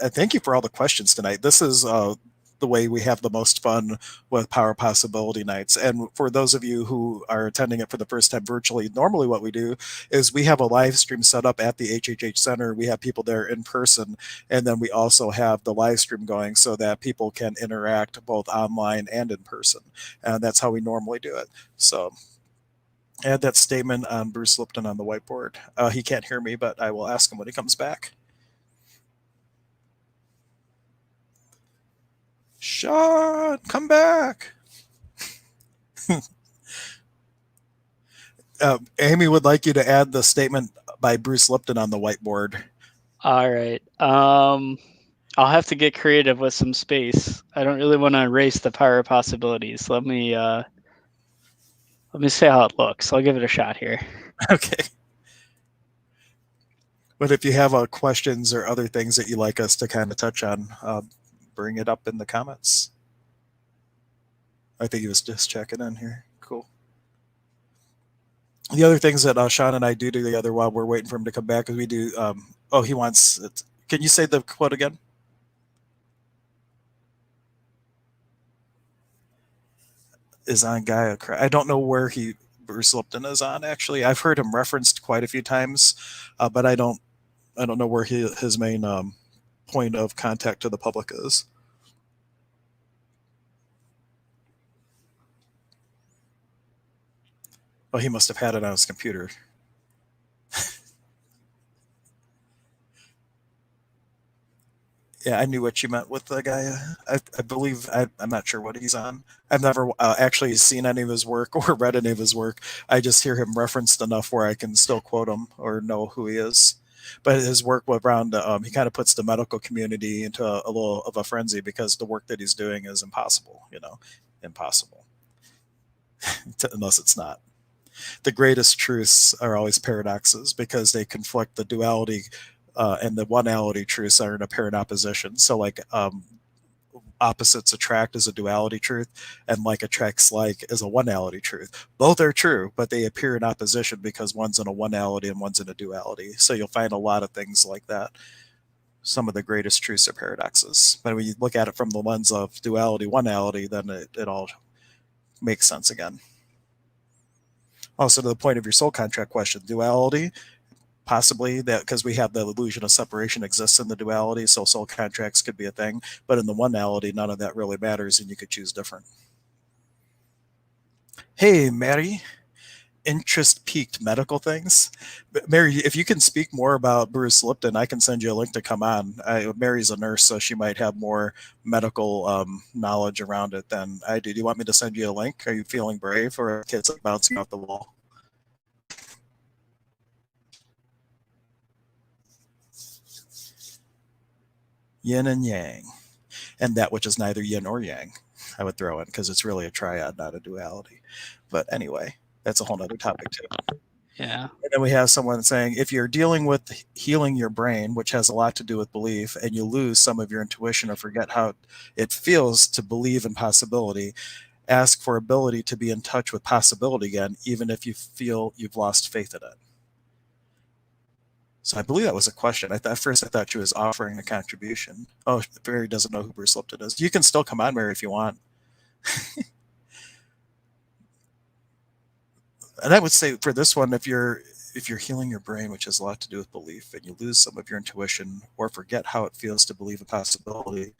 thank you for all the questions tonight. This is the way we have the most fun with Power Possibility Nights. And for those of you who are attending it for the first time virtually, normally what we do is we have a live stream set up at the HHH Center. We have people there in person, and then we also have the live stream going so that people can interact both online and in person. And that's how we normally do it. So add that statement on Bruce Lipton on the whiteboard. He can't hear me, but I will ask him when he comes back. Sean, come back. Amy would like you to add the statement by Bruce Lipton on the whiteboard. All right. I'll have to get creative with some space. I don't really want to erase the power of possibilities. Let me see how it looks. I'll give it a shot here. Okay. But if you have questions or other things that you'd like us to kind of touch on, bring it up in the comments. I think he was just checking in here. Cool. The other things that Sean and I do together while we're waiting for him to come back is we do. He wants it. Can you say the quote again? Is on Gaia. I don't know where Bruce Lipton is on. Actually, I've heard him referenced quite a few times, but I don't know where his main point of contact to the public is. Well, he must have had it on his computer. Yeah, I knew what you meant with the guy. I believe I'm not sure what he's on. I've never actually seen any of his work or read any of his work. I just hear him referenced enough where I can still quote him or know who he is. But his work around, he kind of puts the medical community into a little of a frenzy because the work that he's doing is impossible, impossible. unless it's not. The greatest truths are always paradoxes because they conflict. The duality and the one-ality truths are in apparent opposition. So, like, opposites attract is a duality truth, and like attracts like is a one-ality truth. Both are true, but they appear in opposition because one's in a one-ality and one's in a duality. So you'll find a lot of things like that. Some of the greatest truths are paradoxes. But when you look at it from the lens of duality, one-ality, then it all makes sense again. Also, to the point of your soul contract question, duality, possibly that because we have the illusion of separation exists in the duality, so soul contracts could be a thing. But in the one-ality, none of that really matters, and you could choose different. Hey, Mary, interest piqued medical things. Mary, if you can speak more about Bruce Lipton, I can send you a link to come on. Mary's a nurse, so she might have more medical knowledge around it than I do. Do you want me to send you a link? Are you feeling brave, or are kids bouncing off the wall? Yin and yang, and that which is neither yin or yang, I would throw in because it's really a triad, not a duality. But anyway, that's a whole nother topic too. Yeah. And then we have someone saying, if you're dealing with healing your brain, which has a lot to do with belief, and you lose some of your intuition or forget how it feels to believe in possibility, ask for ability to be in touch with possibility again, even if you feel you've lost faith in it. So I believe that was a question. At first, I thought she was offering a contribution. Oh, Mary doesn't know who Bruce Lipton is. You can still come on, Mary, if you want. And I would say for this one, if you're healing your brain, which has a lot to do with belief, and you lose some of your intuition or forget how it feels to believe a possibility,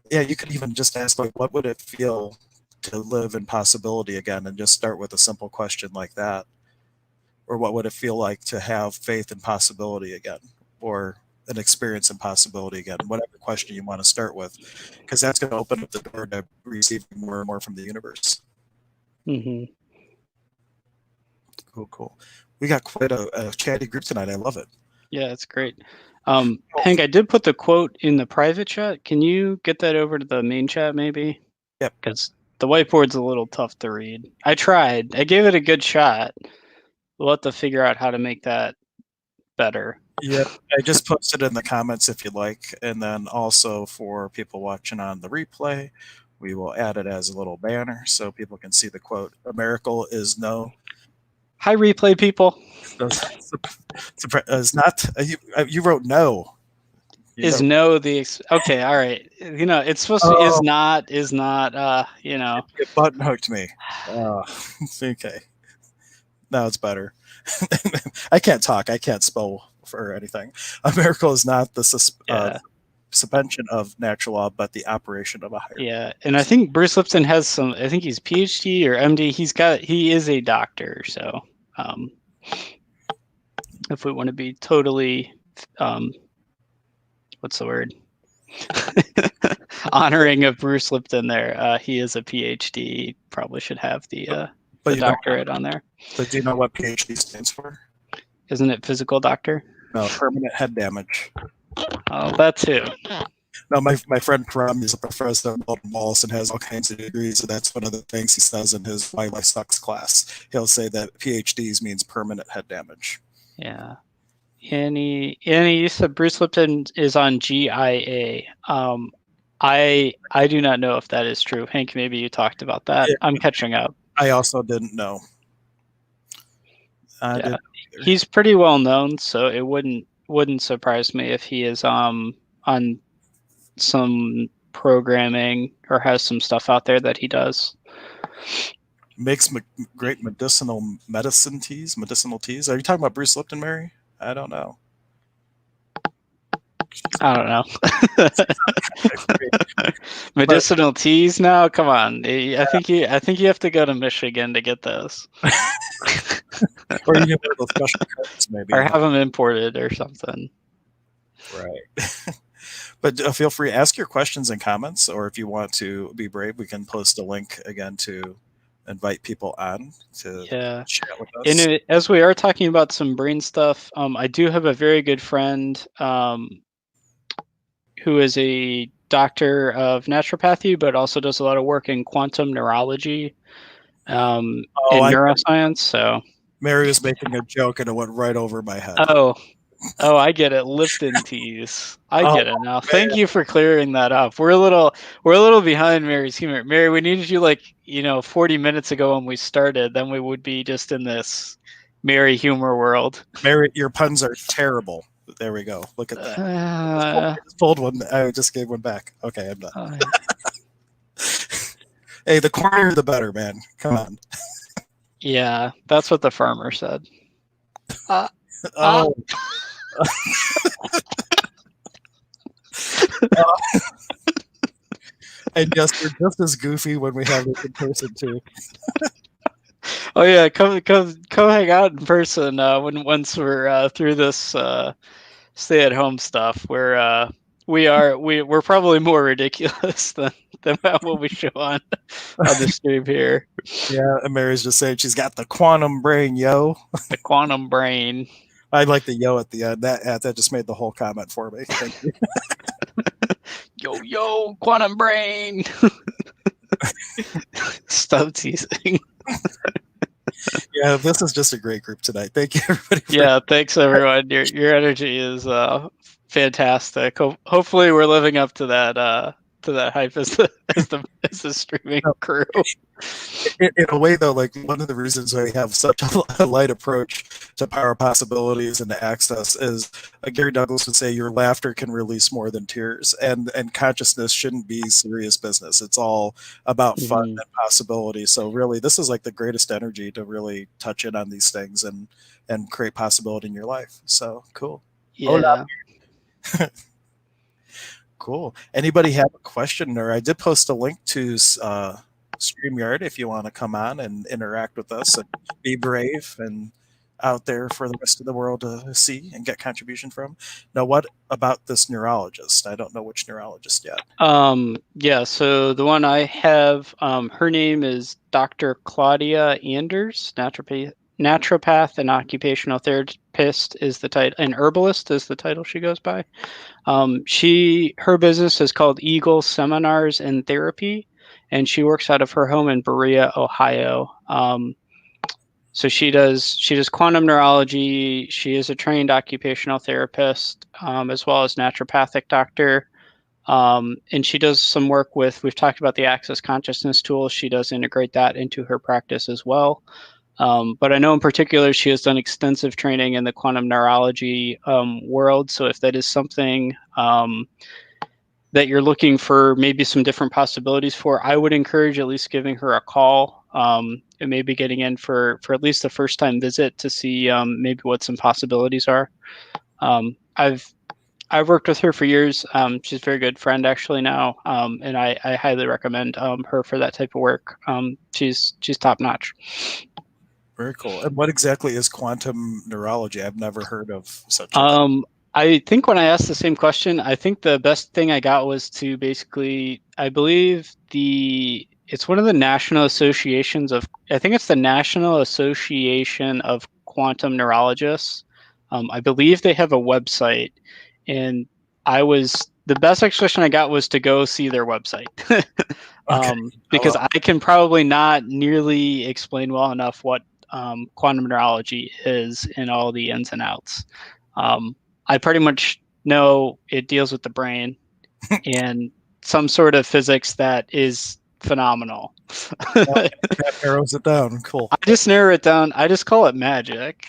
yeah, you could even just ask, like, what would it feel to live in possibility again, and just start with a simple question like that. Or what would it feel like to have faith in possibility again, or an experience in possibility again? Whatever question you want to start with, because that's going to open up the door to receiving more and more from the universe. Mm-hmm. Cool. We got quite a chatty group tonight. I love it. Yeah, it's great. Hank, I did put the quote in the private chat. Can you get that over to the main chat, maybe? Yep. Because the whiteboard's a little tough to read. I tried. I gave it a good shot. We'll have to figure out how to make that better. Yeah, I just posted in the comments if you'd like. And then also for people watching on the replay, we will add it as a little banner so people can see the quote. A miracle is no. Hi, replay people. Is not. You wrote no. Is no the okay? All right. You know, it's supposed to is not. You know, it button hooked me. Okay. Now it's better. I can't talk. I can't spell for anything. A miracle is not the suspension of natural law, but the operation of a higher. Yeah, and I think Bruce Lipton has some. I think he's PhD or MD. He is a doctor. So, if we want to be totally, what's the word? Honoring of Bruce Lipton there. He is a PhD. Probably should have the doctorate on there. But do you know what PhD stands for? Isn't it physical doctor? No, permanent head damage. Oh, that too. No, my friend Karam is a professor at Bolton Wallace and has all kinds of degrees, and that's one of the things he says in his Why Life Sucks class. He'll say that PhDs means permanent head damage. Yeah. Annie, you said Bruce Lipton is on GIA. I do not know if that is true. Hank, maybe you talked about that. Yeah. I'm catching up. I also didn't know. Yeah. He's pretty well known, so it wouldn't surprise me if he is on some programming or has some stuff out there that he does. Makes great medicinal teas. Are you talking about Bruce Lipton, Mary? I don't know. I don't know. Medicinal teas now? Come on. I think you have to go to Michigan to get those. Or you get those special cards, maybe. Or have them imported or something. Right. But feel free to ask your questions and comments, or if you want to be brave, we can post a link again to invite people on to chat with us. And as we are talking about some brain stuff, I do have a very good friend who is a doctor of naturopathy, but also does a lot of work in quantum neurology. Oh, in neuroscience. So, Mary was making a joke and it went right over my head. oh, oh, I get it. Lipton teas. I Oh get it now. man, Thank you for clearing that up. We're a little behind Mary's humor. Mary, we needed you like 40 minutes ago when we started. Then we would be just in this Mary humor world. Mary, your puns are terrible. There we go. Look at that. Uh, I just pulled one. I just gave one back. Okay, I'm done. uh, Hey, the cornier the better, man. Come on. yeah, that's what the farmer said. Uh, uh, Oh, uh, and yes, we're just as goofy when we have this in person too. oh yeah, come hang out in person once we're through this stay-at-home stuff. We're probably more ridiculous than what we show on the stream here. Yeah, and Mary's just saying she's got the quantum brain, yo. The quantum brain. I like the yo at the end. That just made the whole comment for me. Thank you. Yo, quantum brain. Stop teasing. Yeah, this is just a great group tonight. Thank you, everybody. Yeah, thanks everyone. Your energy is fantastic. Hopefully, we're living up to that hype as the streaming crew. In a way, though, like one of the reasons why we have such a light approach to power possibilities and to access is Gary Douglas would say your laughter can release more than tears, and consciousness shouldn't be serious business. It's all about fun and possibility. So really, this is like the greatest energy to really touch in on these things and create possibility in your life. So cool. Yeah. Cool. Anybody have a question? Or I did post a link to StreamYard if you want to come on and interact with us and be brave and out there for the rest of the world to see and get contribution from. Now, what about this neurologist? I don't know which neurologist yet. Yeah, so the one I have, her name is Dr. Claudia Anders, naturopath and occupational therapist is the title, and herbalist is the title she goes by. Her business is called Eagle Seminars and Therapy, and she works out of her home in Berea, Ohio. So she does quantum neurology. She is a trained occupational therapist, as well as naturopathic doctor. And she does some work we've talked about the Access Consciousness tool. She does integrate that into her practice as well. But I know in particular, she has done extensive training in the quantum neurology world. So if that is something that you're looking for maybe some different possibilities for, I would encourage at least giving her a call and maybe getting in for at least the first time visit to see maybe what some possibilities are. I've worked with her for years. She's a very good friend actually now, and I highly recommend her for that type of work. She's top notch. Very cool. And what exactly is quantum neurology? I've never heard of such a thing. I think when I asked the same question, I think the best thing I got was to basically, I believe it's one of the national associations of, I think it's the National Association of Quantum Neurologists. I believe they have a website, and the best explanation I got was to go see their website. Because I can probably not nearly explain well enough what quantum neurology is and all the ins and outs. I pretty much know it deals with the brain and some sort of physics that is phenomenal. That narrows it down. Cool. I just narrow it down. I just call it magic.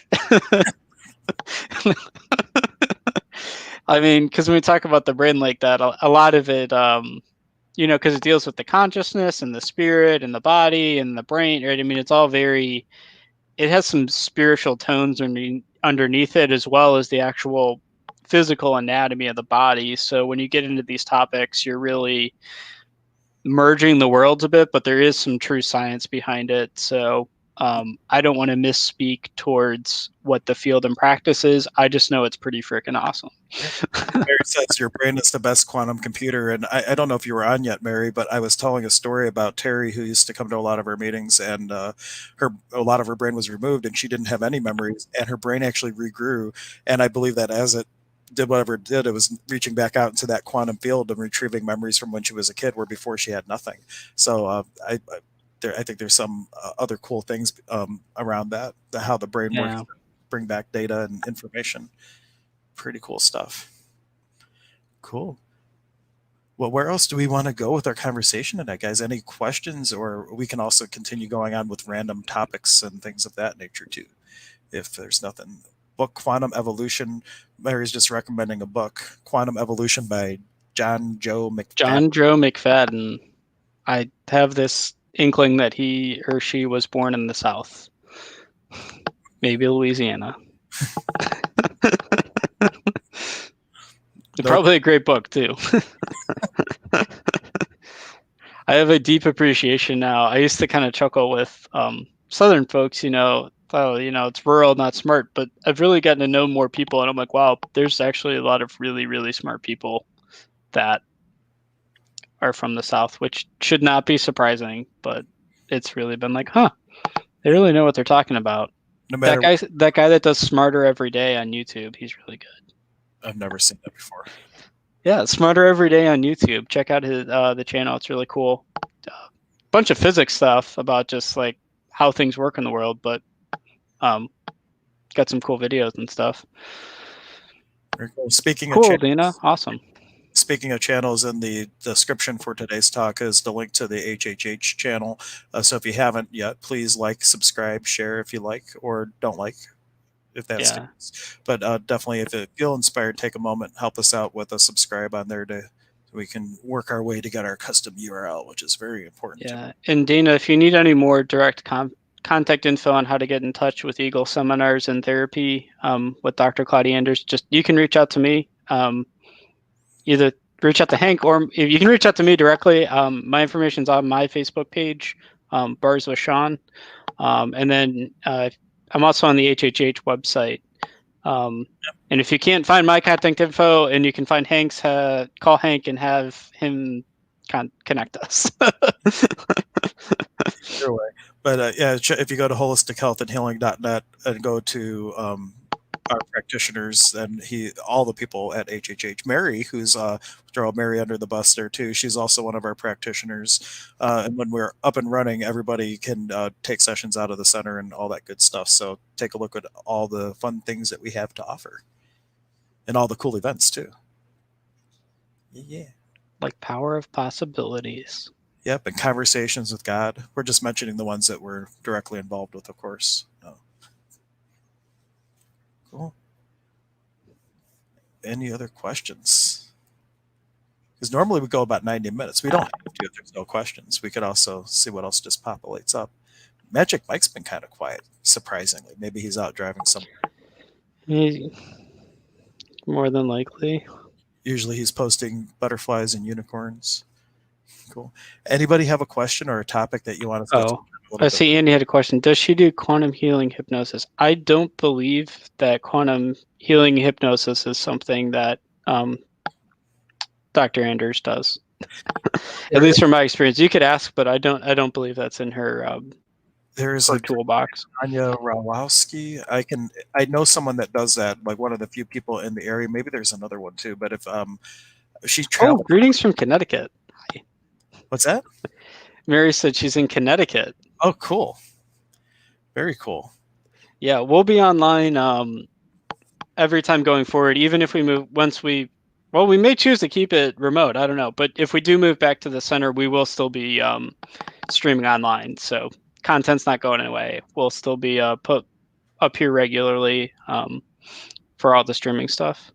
I mean, because when we talk about the brain like that, a lot of it, because it deals with the consciousness and the spirit and the body and the brain, right? I mean, it's all it has some spiritual tones underneath it, as well as the actual physical anatomy of the body. So when you get into these topics, you're really merging the worlds a bit, but there is some true science behind it. So I don't want to misspeak towards what the field and practice is. I just know it's pretty freaking awesome. Mary says your brain is the best quantum computer. And I don't know if you were on yet, Mary, but I was telling a story about Terry, who used to come to a lot of our meetings, and a lot of her brain was removed and she didn't have any memories, and her brain actually regrew. And I believe that as it did whatever it did, it was reaching back out into that quantum field and retrieving memories from when she was a kid, where before she had nothing. So I think there's some other cool things around that, how the brain works, Yeah. to bring back data and information. Pretty cool stuff. Cool. Well, where else do we want to go with our conversation tonight, guys? Any questions, or we can also continue going on with random topics and things of that nature too, if there's nothing. Book Quantum Evolution. Mary's just recommending a book, Quantum Evolution by John Joe McFadden. John Joe McFadden. I have this inkling that he or she was born in the South, maybe Louisiana. Nope. Probably a great book too. I have a deep appreciation now. I used to kind of chuckle with Southern folks, oh, it's rural, not smart, but I've really gotten to know more people, and I'm like, wow, there's actually a lot of really, really smart people that are from the South, which should not be surprising, but it's really been like, huh, they really know what they're talking about. No matter, that guy that does Smarter Every Day on YouTube, he's really good. I've never seen that before. Yeah, Smarter Every Day on YouTube. Check out his the channel. It's really cool. Bunch of physics stuff about just like how things work in the world, but got some cool videos and stuff. Speaking cool, of Dina. Awesome. Speaking of channels, in the description for today's talk is the link to the HHH channel. So if you haven't yet, please like, subscribe, share if you like, or don't like, if that's the case. But definitely, if you feel inspired, take a moment, help us out with a subscribe on there so we can work our way to get our custom URL, which is very important. Yeah, and Dana, if you need any more direct contact info on how to get in touch with Eagle seminars and therapy with Dr. Claudia Anders, you can reach out to me. Either reach out to Hank, or if you can reach out to me directly. My information's on my Facebook page, Bars with Sean. And then I'm also on the HHH website. And if you can't find my contact info and you can find Hank's, call Hank and have him connect us. Either way. But yeah, if you go to holistichealthandhealing.net and go to our practitioners, and all the people at HHH, Mary, who's throw Mary under the bus there too. She's also one of our practitioners. And when we're up and running, everybody can take sessions out of the center and all that good stuff. So take a look at all the fun things that we have to offer, and all the cool events too. Yeah. Like Power of Possibilities. Yep, and Conversations with God. We're just mentioning the ones that we're directly involved with, of course. Cool. Any other questions? Because normally we go about 90 minutes. We don't have to if there's no questions. We could also see what else just populates up. Magic Mike's been kind of quiet, surprisingly. Maybe he's out driving somewhere. More than likely. Usually he's posting butterflies and unicorns. Cool. Anybody have a question or a topic that you want to I see Andy had a question. Does she do quantum healing hypnosis? I don't believe that quantum healing hypnosis is something that Dr. Anders does. At least from my experience. You could ask, but I don't believe that's in her there's her a toolbox. Anya Rawowski. I know someone that does that, like one of the few people in the area. Maybe there's another one too, but if she traveled. Oh, greetings from Connecticut. Hi. What's that? Mary said she's in Connecticut. Oh, cool. Very cool. Yeah, we'll be online every time going forward, even if we move we may choose to keep it remote. I don't know. But if we do move back to the center, we will still be streaming online. So content's not going away. We'll still be put up here regularly for all the streaming stuff.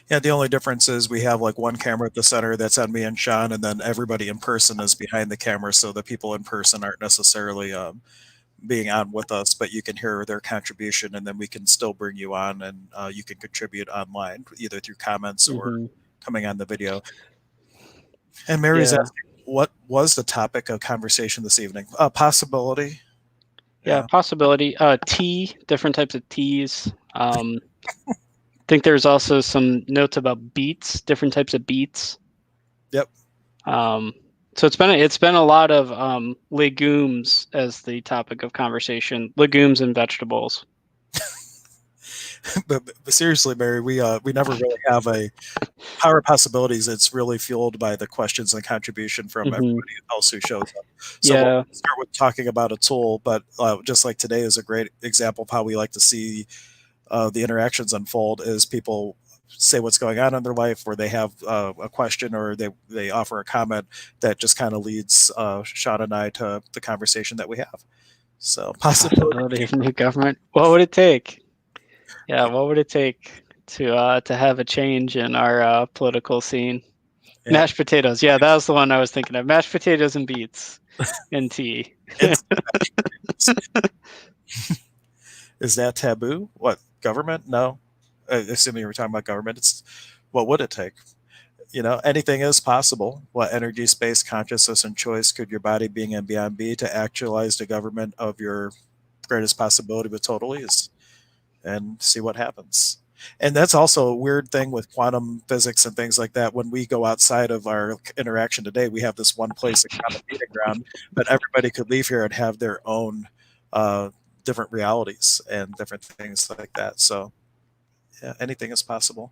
Yeah, the only difference is we have like one camera at the center that's on me and Sean, and then everybody in person is behind the camera, so the people in person aren't necessarily being on with us, but you can hear their contribution, and then we can still bring you on, and you can contribute online, either through comments or coming on the video. And Mary's asking, what was the topic of conversation this evening? Possibility. Yeah, possibility. Tea, different types of teas. I think there's also some notes about beets, different types of beets. Yep. So it's been a lot of legumes as the topic of conversation, legumes and vegetables. but seriously, Mary, we never really have Power Possibilities, it's really fueled by the questions and contribution from everybody else who shows up. So Yeah. we'll start with talking about a tool, but just like today is a great example of how we like to see the interactions unfold is people say what's going on in their life, or they have a question, or they offer a comment that just kind of leads Sean and I to the conversation that we have. So Possibility of new government. What would it take? Yeah, what would it take to have a change in our political scene? Yeah. Mashed potatoes. Yeah, that was the one I was thinking of. Mashed potatoes and beets and tea. Is that taboo? What, government? No. Assuming you were talking about government, it's what would it take? Anything is possible. What energy, space, consciousness, and choice could your body, being, and beyond be to actualize the government of your greatest possibility with total ease, and see what happens? And that's also a weird thing with quantum physics and things like that. When we go outside of our interaction today, we have this one place, a common meeting ground, but everybody could leave here and have their own different realities and different things like that. So yeah, anything is possible.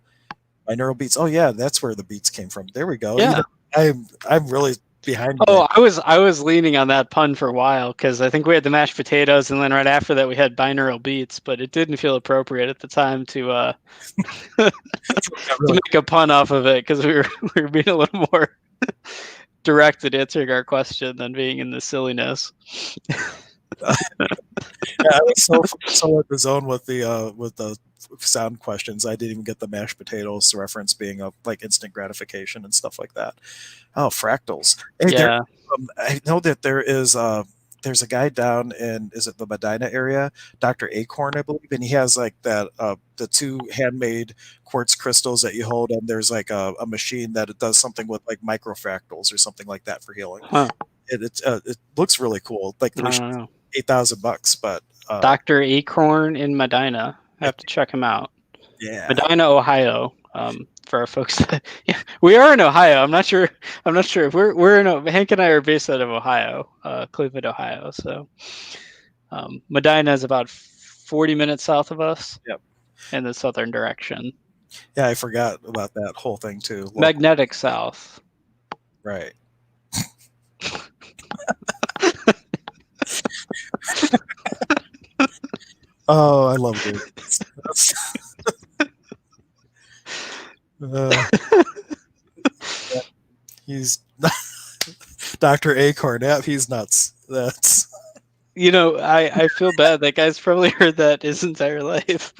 Binaural beats. Oh yeah, that's where the beats came from. There we go. Yeah. I'm really behind. Oh, I was leaning on that pun for a while because I think we had the mashed potatoes, and then right after that we had binaural beats, but it didn't feel appropriate at the time to to make a pun off of it because we were being a little more direct at answering our question than being in the silliness. Yeah, I was so in the zone with the sound questions. I didn't even get the mashed potatoes reference being like instant gratification and stuff like that. Oh, fractals. Hey, Yeah. I know that there's a guy down in, is it the Medina area, Dr. Acorn, I believe, and he has like that the two handmade quartz crystals that you hold, and there's like a machine that it does something with like microfractals or something like that for healing. Huh. It looks really cool. Like $8,000, but Dr. Acorn in Medina. I have to check him out. Yeah, Medina, Ohio. For our folks, yeah, we are in Ohio. I'm not sure if we're in. Hank and I are based out of Ohio, Cleveland, Ohio. So Medina is about 40 minutes south of us. Yep. In the southern direction. Yeah, I forgot about that whole thing too. Local. Magnetic south. Right. Oh, I love it. He's Dr. Acorn. Yeah, he's nuts. That's I feel bad. That guy's probably heard that his entire life.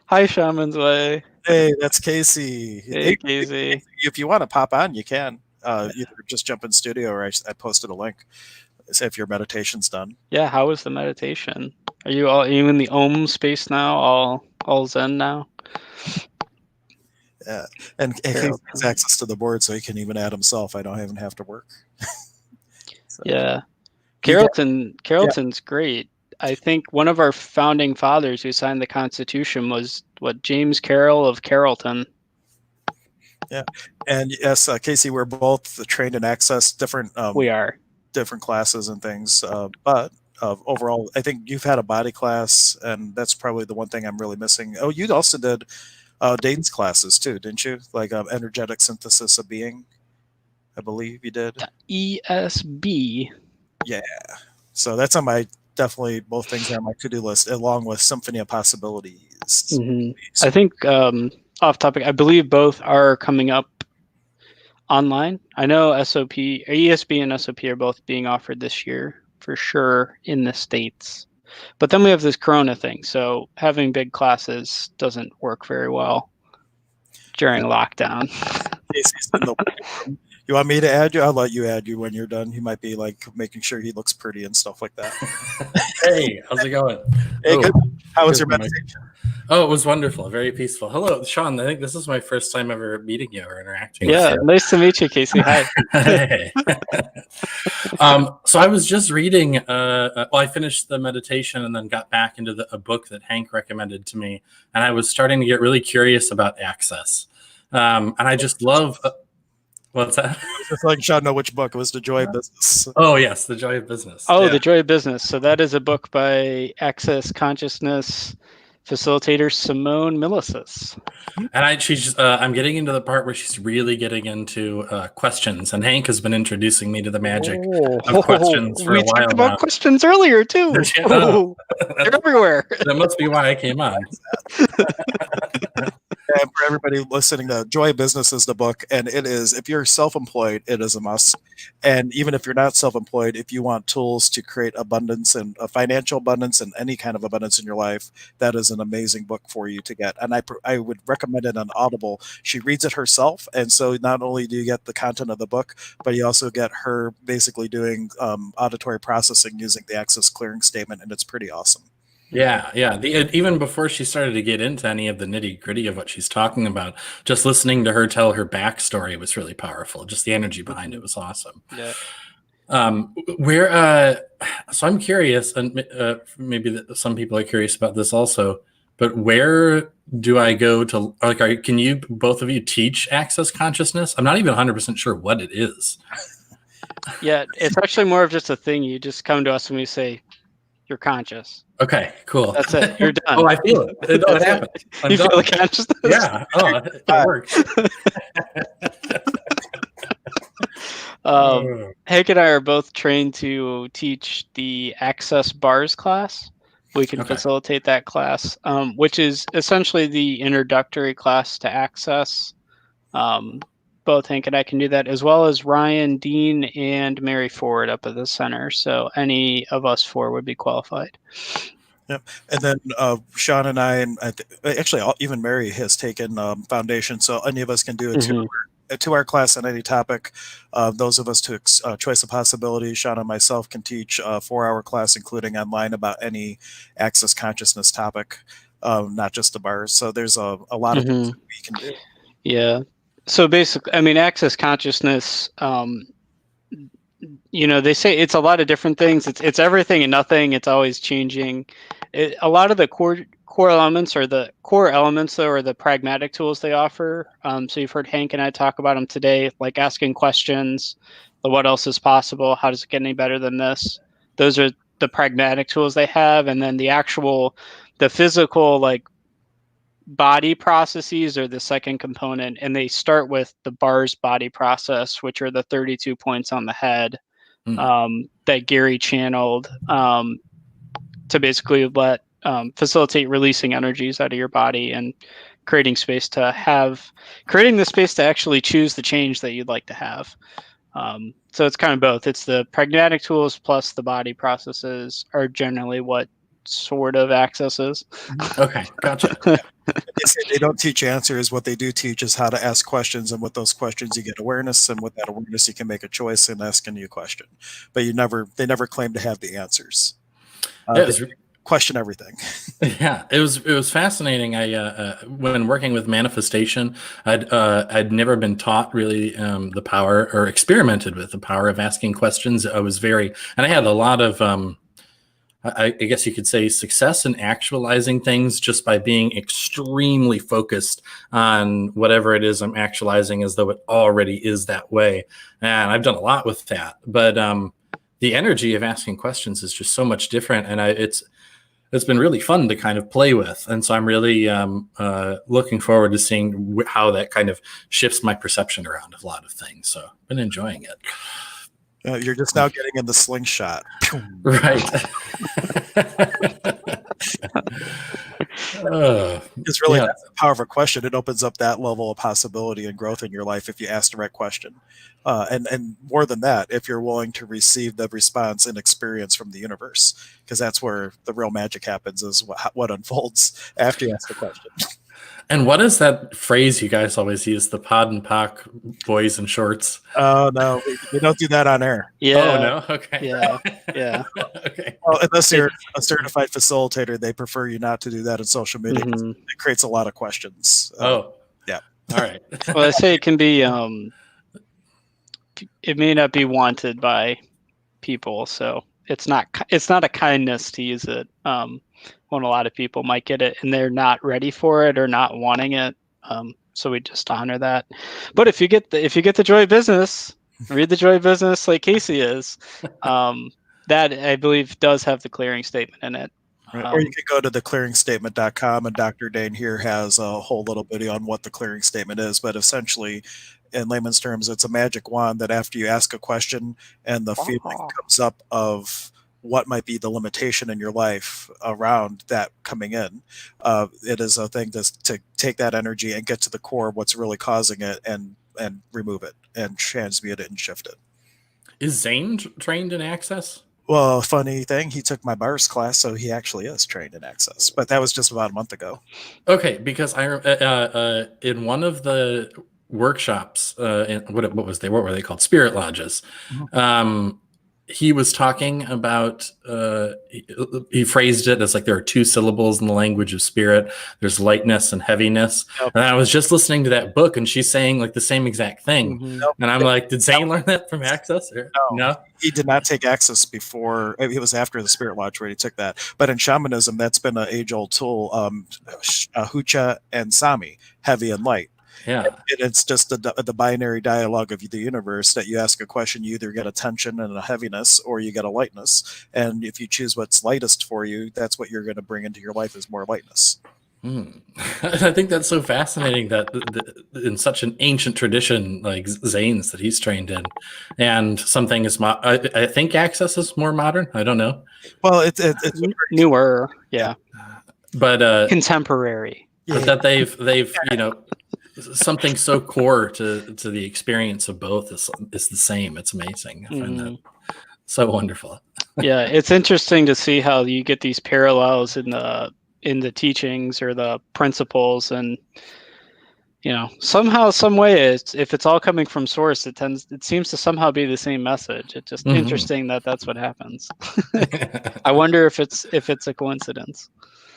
Hi, Shaman's Way. Hey, that's Casey. Hey, Casey. If you want to pop on, you can. Either just jump in studio, or I posted a link. Say if your meditation's done. Yeah, how was the meditation? Are you in the Om space now? All Zen now? Yeah, and he has access to the board, so he can even add himself. I don't even have to work. So, yeah, Carrollton's great. I think one of our founding fathers who signed the Constitution was James Carroll of Carrollton. Yeah, and yes, Casey, we're both trained in Access. Different. We are different classes and things, but overall, I think you've had a body class, and that's probably the one thing I'm really missing. Oh, you also did Dayton's classes too, didn't you? Like energetic synthesis of being, I believe you did. ESB. Yeah. So that's on my, definitely both things are on my to-do list, along with Symphony of Possibilities. Mm-hmm. I think off topic, I believe both are coming up online. I know ESB and SOP are both being offered this year for sure in the States. But then we have this Corona thing, so having big classes doesn't work very well during lockdown. You want me to add you? I'll let you add you when you're done. He might be like making sure he looks pretty and stuff like that. Hey, how's it going? Hey, good. How was your meditation? Oh, it was wonderful. Very peaceful. Hello, Sean. I think this is my first time ever meeting you or interacting with you. Nice to meet you, Casey. Hi. Hey. So I was just reading, I finished the meditation and then got back into a book that Hank recommended to me. And I was starting to get really curious about Access. And I just love... What's that? Just like Sean know which book. It was The Joy of Business. Oh, yes, The Joy of Business. Oh, yeah. The Joy of Business. So that is a book by Access Consciousness facilitator Simone Milicis. And I'm getting into the part where she's really getting into questions, and Hank has been introducing me to the magic of questions for a We while talked about now. questions earlier too. Oh. They're everywhere. That must be why I came on. And for everybody listening, to Joy Business is the book, and it is, if you're self-employed, it is a must. And even if you're not self-employed, if you want tools to create abundance and a financial abundance and any kind of abundance in your life, that is an amazing book for you to get. And I would recommend it on Audible. She reads it herself, and so not only do you get the content of the book, but you also get her basically doing auditory processing using the Access Clearing Statement, and it's pretty awesome. Yeah. Even before she started to get into any of the nitty gritty of what she's talking about, just listening to her tell her backstory was really powerful. Just the energy behind it was awesome. Yeah. So I'm curious, and maybe some people are curious about this also, but where do I go to, like, can you, both of you, teach Access Consciousness? I'm not even 100% sure what it is. Yeah, it's actually more of just a thing. You just come to us and we say, you're conscious. Okay, cool. That's it. You're done. Oh, I feel it. No, it happened. You feel the consciousness? Yeah. Oh, it works. Hank and I are both trained to teach the Access Bars class. We can facilitate that class, which is essentially the introductory class to Access. Both Hank and I can do that, as well as Ryan, Dean, and Mary Ford up at the center. So any of us four would be qualified. Yep. And then Sean and I, and actually even Mary has taken Foundation, so any of us can do a two-hour class on any topic. Those of us took Choice of Possibilities. Sean and myself can teach a 4-hour class, including online, about any Access Consciousness topic, not just the bars. So there's a lot of things that we can do. Yeah. So basically, I mean, Access Consciousness, they say it's a lot of different things. It's everything and nothing. It's always changing. A lot of the core elements, or the core elements, though, are the pragmatic tools they offer. So you've heard Hank and I talk about them today, like asking questions, what else is possible? How does it get any better than this? Those are the pragmatic tools they have. And then the physical, like, body processes are the second component, and they start with the bars body process, which are the 32 points on the head that Gary channeled to basically facilitate releasing energies out of your body and creating the space to actually choose the change that you'd like to have. So it's kind of both. It's the pragmatic tools plus the body processes are generally what sort of Access is. Okay, gotcha. They say they don't teach answers. What they do teach is how to ask questions, and with those questions you get awareness, and with that awareness you can make a choice and ask a new question. But they never claim to have the answers. They question everything. Yeah, it was fascinating. I when working with manifestation, I'd never been taught really the power, or experimented with the power of asking questions. I had a lot of I guess you could say success in actualizing things just by being extremely focused on whatever it is I'm actualizing, as though it already is that way. And I've done a lot with that, but the energy of asking questions is just so much different, and it's been really fun to kind of play with. And so I'm really looking forward to seeing how that kind of shifts my perception around a lot of things. So I've been enjoying it. You're just now getting in the slingshot. Right. It's really that's the power of a question. It opens up that level of possibility and growth in your life if you ask the right question. And more than that, if you're willing to receive the response and experience from the universe, because that's where the real magic happens, is what unfolds after you ask the question. And what is that phrase you guys always use? The pod and pock boys in shorts. Oh no, we don't do that on air. Yeah. Oh no. Okay. Yeah. Okay. Well, unless you're a certified facilitator, they prefer you not to do that in social media. It creates a lot of questions. Yeah. All right. Well, I say it can be. It may not be wanted by people, so it's not a kindness to use it. When a lot of people might get it and they're not ready for it or not wanting it. So we just honor that. But if you get the Joy Business, read the Joy Business like Casey is. That I believe does have the clearing statement in it. Right. Or you could go to theclearingstatement.com, and Dr. Dane here has a whole little video on what the clearing statement is. But essentially, in layman's terms, it's a magic wand that after you ask a question and the feeling comes up of what might be the limitation in your life around that coming in, it is a thing to take that energy and get to the core of what's really causing it and remove it and transmute it and shift it. Is Zane trained in Access? Well, funny thing, he took my bars class, so he actually is trained in Access. But that was just about a month ago. Okay, because I in one of the workshops, what were they called? Spirit lodges. He was talking about, he phrased it as like there are two syllables in the language of spirit. There's lightness and heaviness. Yep. And I was just listening to that book, and she's saying like the same exact thing. Nope. And I'm like, did Zane learn that from Access? No. He did not take Access before. It was after the Spirit Lodge where he took that. But in shamanism, that's been an age-old tool. Hucha and Sami, heavy and light. Yeah. It's just the binary dialogue of the universe that you ask a question, you either get a tension and a heaviness, or you get a lightness. And if you choose what's lightest for you, that's what you're going to bring into your life is more lightness. I think that's so fascinating that in such an ancient tradition like Zane's that he's trained in, and something is I think Access is more modern. I don't know. Well, it's newer, yeah, but contemporary. But that they've something so core to the experience of both is the same. It's amazing. I find that so wonderful. Yeah, it's interesting to see how you get these parallels in the teachings or the principles, and somehow, some way, if it's all coming from source, it seems to somehow be the same message. It's just interesting that that's what happens. I wonder if it's a coincidence.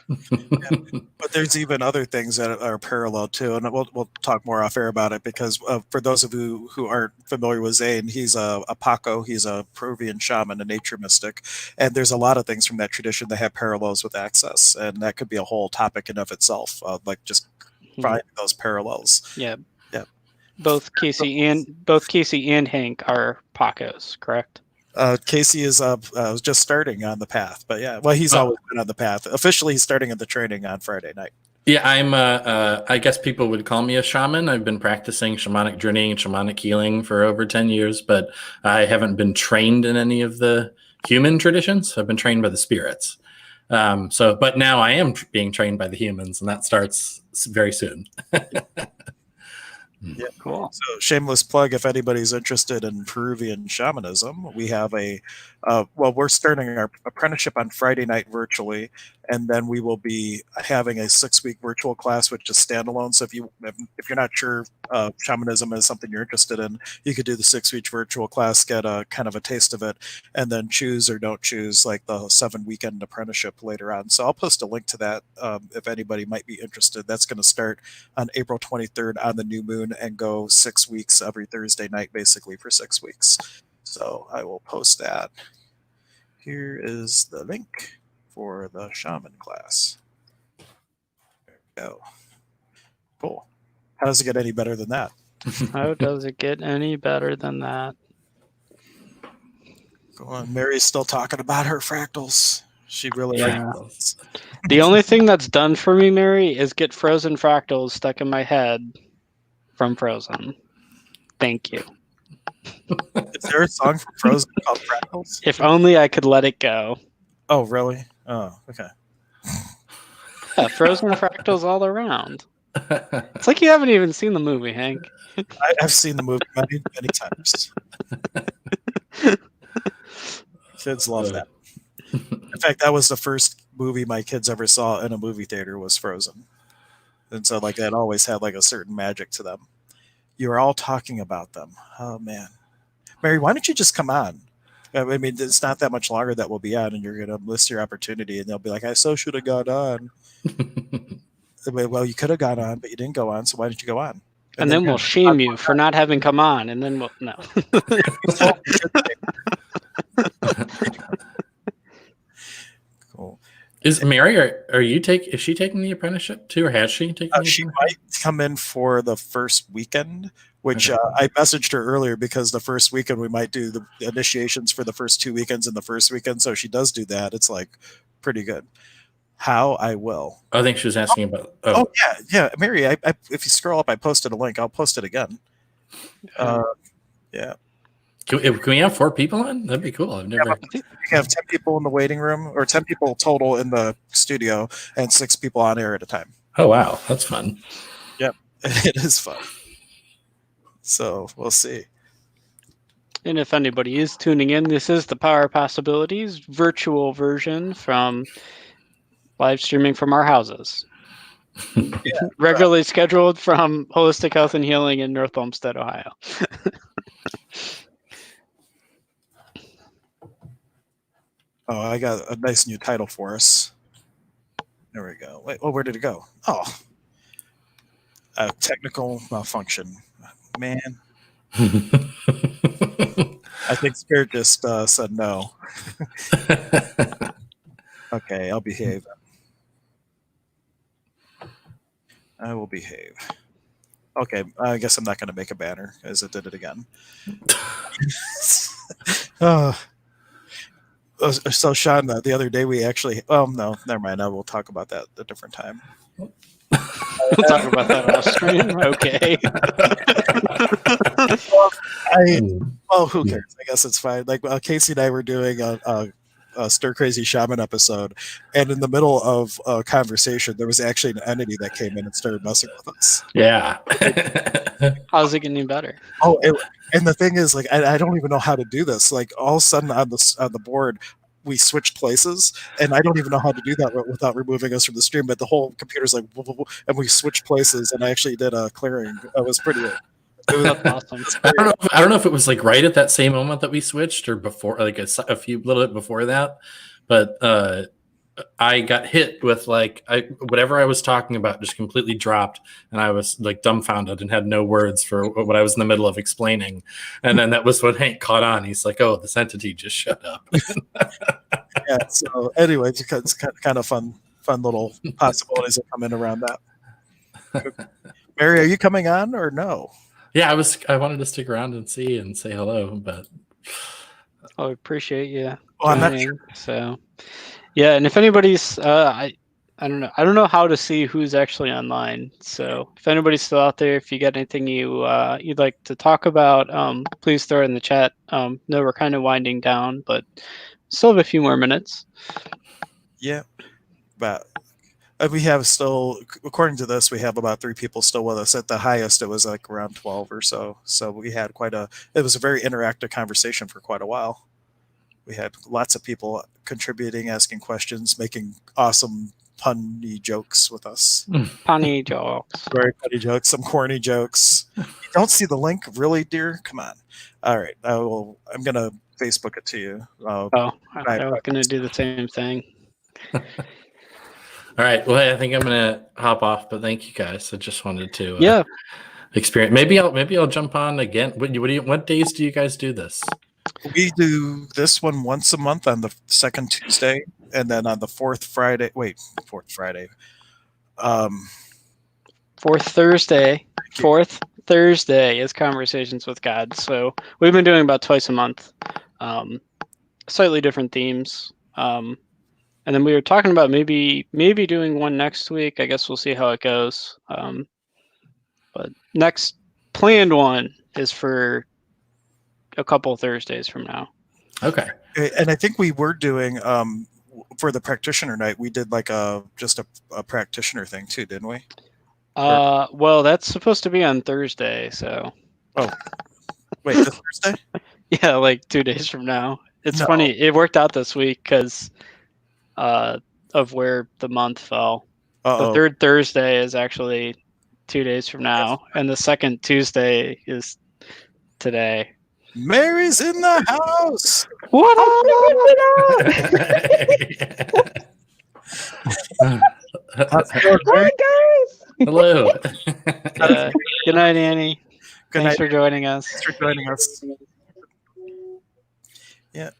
But there's even other things that are parallel too, and we'll talk more off air about it, because for those of you who aren't familiar with Zane, he's a Paco, he's a Peruvian shaman, a nature mystic, and there's a lot of things from that tradition that have parallels with Access, and that could be a whole topic in of itself, like just finding those parallels. Yeah. Both Casey and Hank are Pacos, correct? Casey is just starting on the path, but yeah, well, he's always been on the path. Officially, he's starting at the training on Friday night. Yeah, I'm. I guess people would call me a shaman. I've been practicing shamanic journeying and shamanic healing for over 10 years, but I haven't been trained in any of the human traditions. I've been trained by the spirits. But now I am being trained by the humans, and that starts very soon. Yeah, cool. So shameless plug, if anybody's interested in Peruvian shamanism, we have we're starting our apprenticeship on Friday night virtually, and then we will be having a 6-week virtual class, which is standalone. So if you're not sure shamanism is something you're interested in, you could do the 6-week virtual class, get a kind of a taste of it, and then choose or don't choose like the 7-weekend apprenticeship later on. So I'll post a link to that if anybody might be interested. That's going to start on April 23rd on the new moon and go 6 weeks every Thursday night, basically for 6 weeks. So I will post that. Here is the link for the shaman class. There we go. Cool. How does it get any better than that? How does it get any better than that? Go on. Mary's still talking about her fractals. She really likes. The only thing that's done for me, Mary, is get Frozen fractals stuck in my head from Frozen. Thank you. Is there a song from Frozen called Fractals? If only I could let it go. Oh, really? Oh, okay. Yeah, Frozen fractals all around. It's like you haven't even seen the movie, Hank. I've seen the movie many, many times. Kids love that. In fact, that was the first movie my kids ever saw in a movie theater was Frozen. And so like that always had like a certain magic to them. You were all talking about them. Oh man. Mary, why don't you just come on? I mean, it's not that much longer that we'll be on, and you're going to miss your opportunity, and they'll be like, I so should have gone on. Well, you could have gone on, but you didn't go on, so why didn't you go on? And then we'll shame you for not having come on, and then we'll, no. Cool. Is Mary, is she taking the apprenticeship too, or has she taken the She might come in for the first weekend, which I messaged her earlier because the first weekend we might do the initiations for the first 2 weekends in the first weekend. So if she does do that, it's like pretty good. How? I will. I think she was asking about. Oh yeah, Mary. I if you scroll up, I posted a link. I'll post it again. Yeah. Can we have 4 people on? That'd be cool. I've never. You have 10 people in the waiting room, or 10 people total in the studio, and 6 people on air at a time. Oh wow, that's fun. Yep, it is fun. So we'll see. And if anybody is tuning in, this is the Power Possibilities virtual version from live streaming from our houses. Regularly scheduled from Holistic Health and Healing in North Olmsted, Ohio. Oh, I got a nice new title for us. There we go. Wait, where did it go? Oh, a technical malfunction. Man, I think Spirit just said no. Okay, I'll behave. I will behave. Okay, I guess I'm not going to make a banner as it did it again. So Sean, the other day we actually, no, never mind. I will talk about that at a different time. We'll talk about that off screen. Okay. Who cares? I guess it's fine. Like Casey and I were doing a Stir Crazy Shaman episode, and in the middle of a conversation, there was actually an entity that came in and started messing with us. Yeah. How's it getting better? Oh, and the thing is, like, I don't even know how to do this. Like, all of a sudden on the board, we switched places, and I don't even know how to do that without removing us from the stream. But the whole computer's like, whoa, whoa, whoa, and we switched places, and I actually did a clearing. It was pretty. It was awesome. I don't know if it was like right at that same moment that we switched, or before, like a little bit before that. But I got hit with whatever I was talking about just completely dropped, and I was like dumbfounded and had no words for what I was in the middle of explaining. And then that was when Hank caught on. He's like, "Oh, this entity just shut up." Yeah. So anyway, it's kind of fun little possibilities that come in around that. Mary, are you coming on or no? Yeah, I wanted to stick around and see and say hello, but I appreciate you. I'm not joining, so. Yeah, and if anybody's, I don't know how to see who's actually online. So if anybody's still out there, if you got anything you'd like to talk about, please throw it in the chat. No, we're kind of winding down, but still have a few more minutes. Yeah, but we have still, according to this, we have about 3 people still with us. At the highest, it was like around 12 or so. So we had it was a very interactive conversation for quite a while. We had lots of people contributing, asking questions, making awesome punny jokes with us. Punny jokes. Very funny jokes, some corny jokes. You don't see the link, really, dear? Come on. All right, I'm gonna Facebook it to you. I was gonna do the same thing. All right. Well, I think I'm gonna hop off, but thank you guys. I just wanted to experience. Maybe I'll jump on again. What days do you guys do this? We do this one once a month on the second Tuesday, and then on the fourth Thursday. Fourth Thursday is Conversations with God. So we've been doing about twice a month, slightly different themes. And then we were talking about maybe doing one next week. I guess we'll see how it goes. But next planned one is for a couple Thursdays from now. Okay. And I think we were doing for the practitioner night, we did like just a practitioner thing too, didn't we? Well, that's supposed to be on Thursday, so. Oh, wait, this Thursday? Yeah, like 2 days from now. It's funny. It worked out this week because of where the month fell. The third Thursday is actually 2 days from now, and the second Tuesday is today. Mary's in the house. What How's it going, Mary? Hello. Good night, Annie. Good Thanks night. for joining us. Thanks for joining us. Yeah.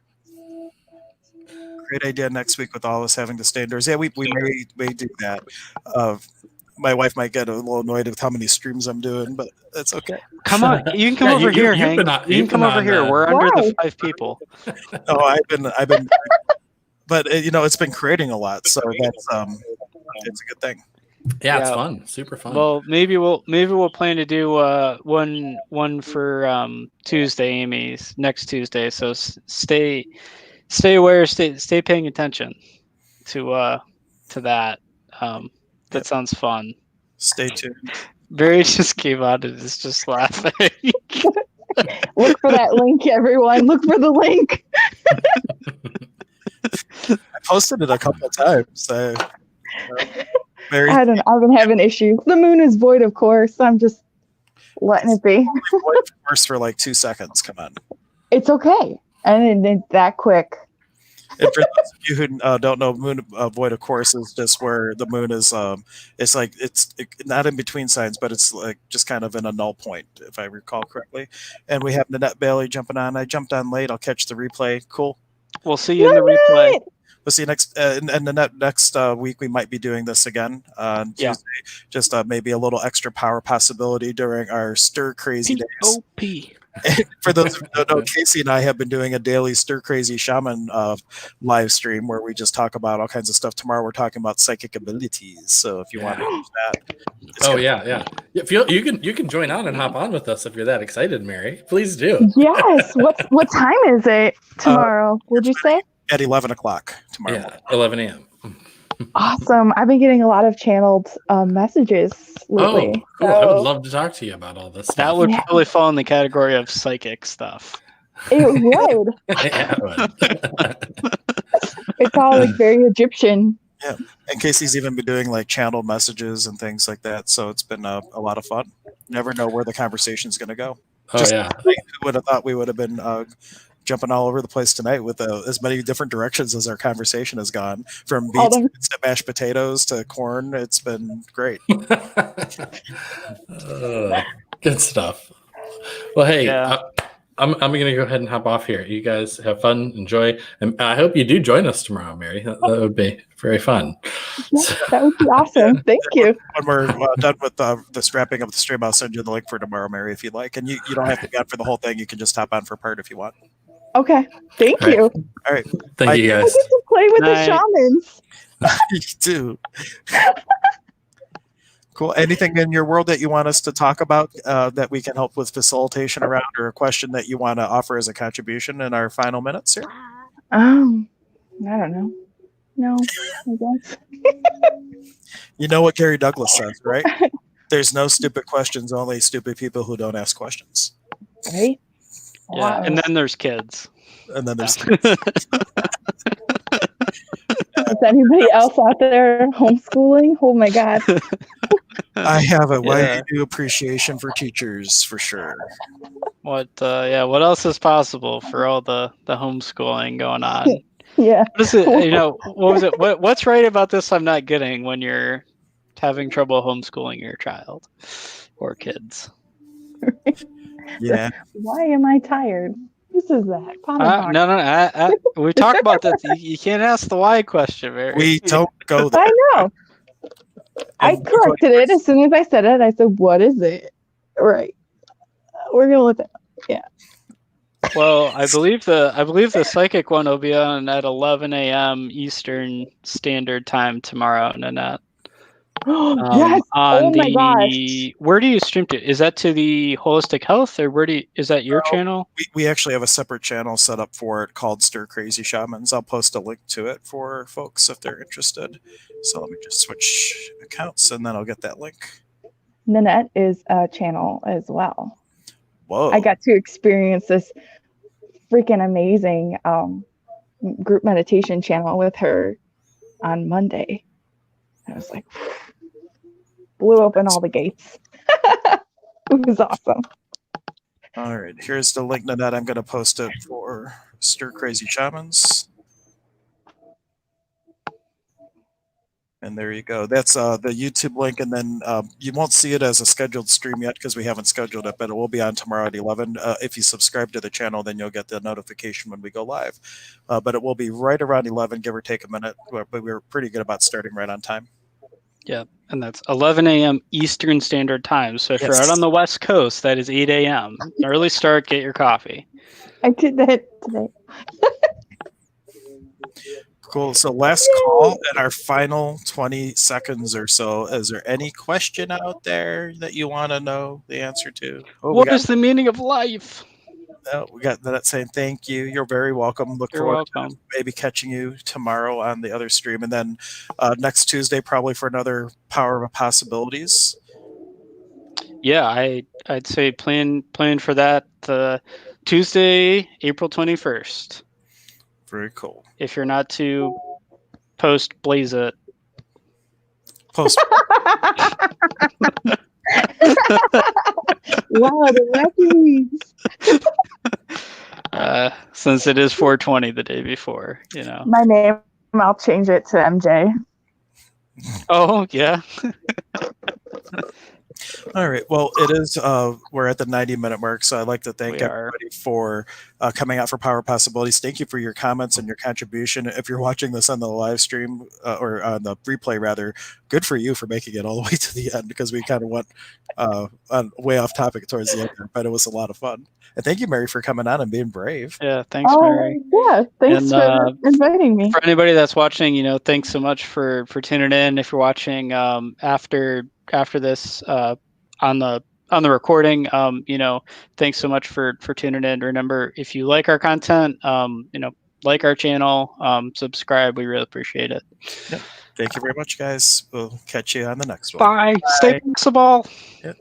Great idea next week with all of us having to stay indoors. Yeah, we may do that. My wife might get a little annoyed with how many streams I'm doing, but that's okay. Come on, you can come over here, Hank. You can come over here. We're under the 5 people. Oh, I've been but it's been creating a lot, so that's it's a good thing. Yeah, it's Yeah. fun. Super fun. Well, maybe we'll plan to do one for Tuesday, Amy's next Tuesday. So stay aware, stay paying attention to that. That sounds fun. Stay tuned. Barry just came out and is just laughing. Look for that link, everyone. Look for the link. I posted it a couple of times. Very I don't know. I've been having issues. The moon is void, of course. I'm just letting it be. worse for like 2 seconds. Come on. It's okay. And it's that quick. And for those of you who don't know, moon void, of course, is just where the moon is. It's like it's not in between signs, but it's like just kind of in a null point, if I recall correctly. And we have Nanette Bailey jumping on. I jumped on late. I'll catch the replay. Cool. We'll see you in the replay. We'll see you next. And the next week we might be doing this again on Tuesday. Just maybe a little extra power possibility during our Stir Crazy days. P.O.P. For those who don't know, Casey and I have been doing a daily Stir Crazy Shaman live stream where we just talk about all kinds of stuff. Tomorrow we're talking about psychic abilities. So if you want to use that, If you can join on and hop on with us if you're that excited, Mary. Please do. Yes. What time is it tomorrow? Would you say? At 11 o'clock tomorrow morning. 11 a.m. Awesome. I've been getting a lot of channeled messages lately. Cool. I would love to talk to you about all this stuff. That would probably fall in the category of psychic stuff. It would. Yeah, it would. It's all like very Egyptian. Yeah. And Casey's even been doing like channeled messages and things like that. So it's been a lot of fun. Never know where the conversation's going to go. Who would have thought we would have been jumping all over the place tonight with as many different directions as our conversation has gone, from beets to mashed potatoes to corn. It's been great. Good stuff. Well, hey, I'm going to go ahead and hop off here. You guys have fun, enjoy, and I hope you do join us tomorrow, Mary. That would be very fun. Yeah, that would be awesome. Thank you. When we're done with the strapping of the stream, I'll send you the link for tomorrow, Mary, if you'd like. And you don't have to be on for the whole thing. You can just hop on for part if you want. Okay. Thank you. All right. Thank you, I guys. get to play with the shamans. You do. Cool. Anything in your world that you want us to talk about that we can help with facilitation around, or a question that you want to offer as a contribution in our final minutes here? I don't know. No, I guess. You know what Gary Douglas says, right? There's no stupid questions, only stupid people who don't ask questions. Right? Yeah, Wow. and then there's kids. And then there's Is anybody else out there homeschooling? Oh my God. I have a way new appreciation for teachers, for sure. What else is possible for all the homeschooling going on? Yeah. What is it, what was it? What's right about this I'm not getting when you're having trouble homeschooling your child or kids? Yeah. Why am I tired? This is that. No. We talk about that. You can't ask the why question, Mary. We don't go there. I know. I corrected it as soon as I said it. I said, "What is it?" Right. We're gonna let that. Yeah. Well, I believe the psychic one will be on at 11 a.m. Eastern Standard Time tomorrow, Nanette. Yes. On my gosh. Where do you stream to? Is that to the Holistic Health, or is that your channel? We actually have a separate channel set up for it called Stir Crazy Shamans. I'll post a link to it for folks if they're interested. So let me just switch accounts and then I'll get that link. Nanette is a channel as well. Whoa. I got to experience this freaking amazing group meditation channel with her on Monday. I was like, blew open all the gates. It was awesome. All right, here's the link, Nanette. I'm going to post it for Stir Crazy Shamans. And there you go. That's the YouTube link. And then you won't see it as a scheduled stream yet because we haven't scheduled it, but it will be on tomorrow at 11. If you subscribe to the channel, then you'll get the notification when we go live. But it will be right around 11, give or take a minute. But we're pretty good about starting right on time. Yeah, and that's 11 a.m. Eastern Standard Time. So if you're out on the West Coast, that is 8 a.m. Early start, get your coffee. I did that today. Cool. So last call in our final 20 seconds or so. Is there any question out there that you want to know the answer to? Oh, What is the meaning of life? we got that saying thank you. You're very welcome. Look You're forward welcome. to maybe catching you tomorrow on the other stream. And then next Tuesday, probably for another Power of Possibilities. Yeah, I'd say plan for that Tuesday, April 21st. Very cool. If you're not to post, blaze it. Post. Wow, the Rockies. Since it is 420 the day before, you know. My name, I'll change it to MJ. Oh yeah. All right. Well, it is. We're at the 90-minute mark, so I'd like to thank We are. everybody for coming out for Power Possibilities. Thank you for your comments and your contribution. If you're watching this on the live stream or on the replay, rather, good for you for making it all the way to the end, because we kind of went way off topic towards the end, but it was a lot of fun. And thank you, Mary, for coming on and being brave. Yeah, thanks, Oh, Mary. yeah. Thanks And, for inviting me. For anybody that's watching, you know, thanks so much for tuning in. If you're watching after this on the recording, you know, thanks so much for tuning in. Remember, if you like our content, you know, like our channel, subscribe. We really appreciate it. Yep. Thank you very much, guys. We'll catch you on the next one. Bye. Stay flexible. Yep.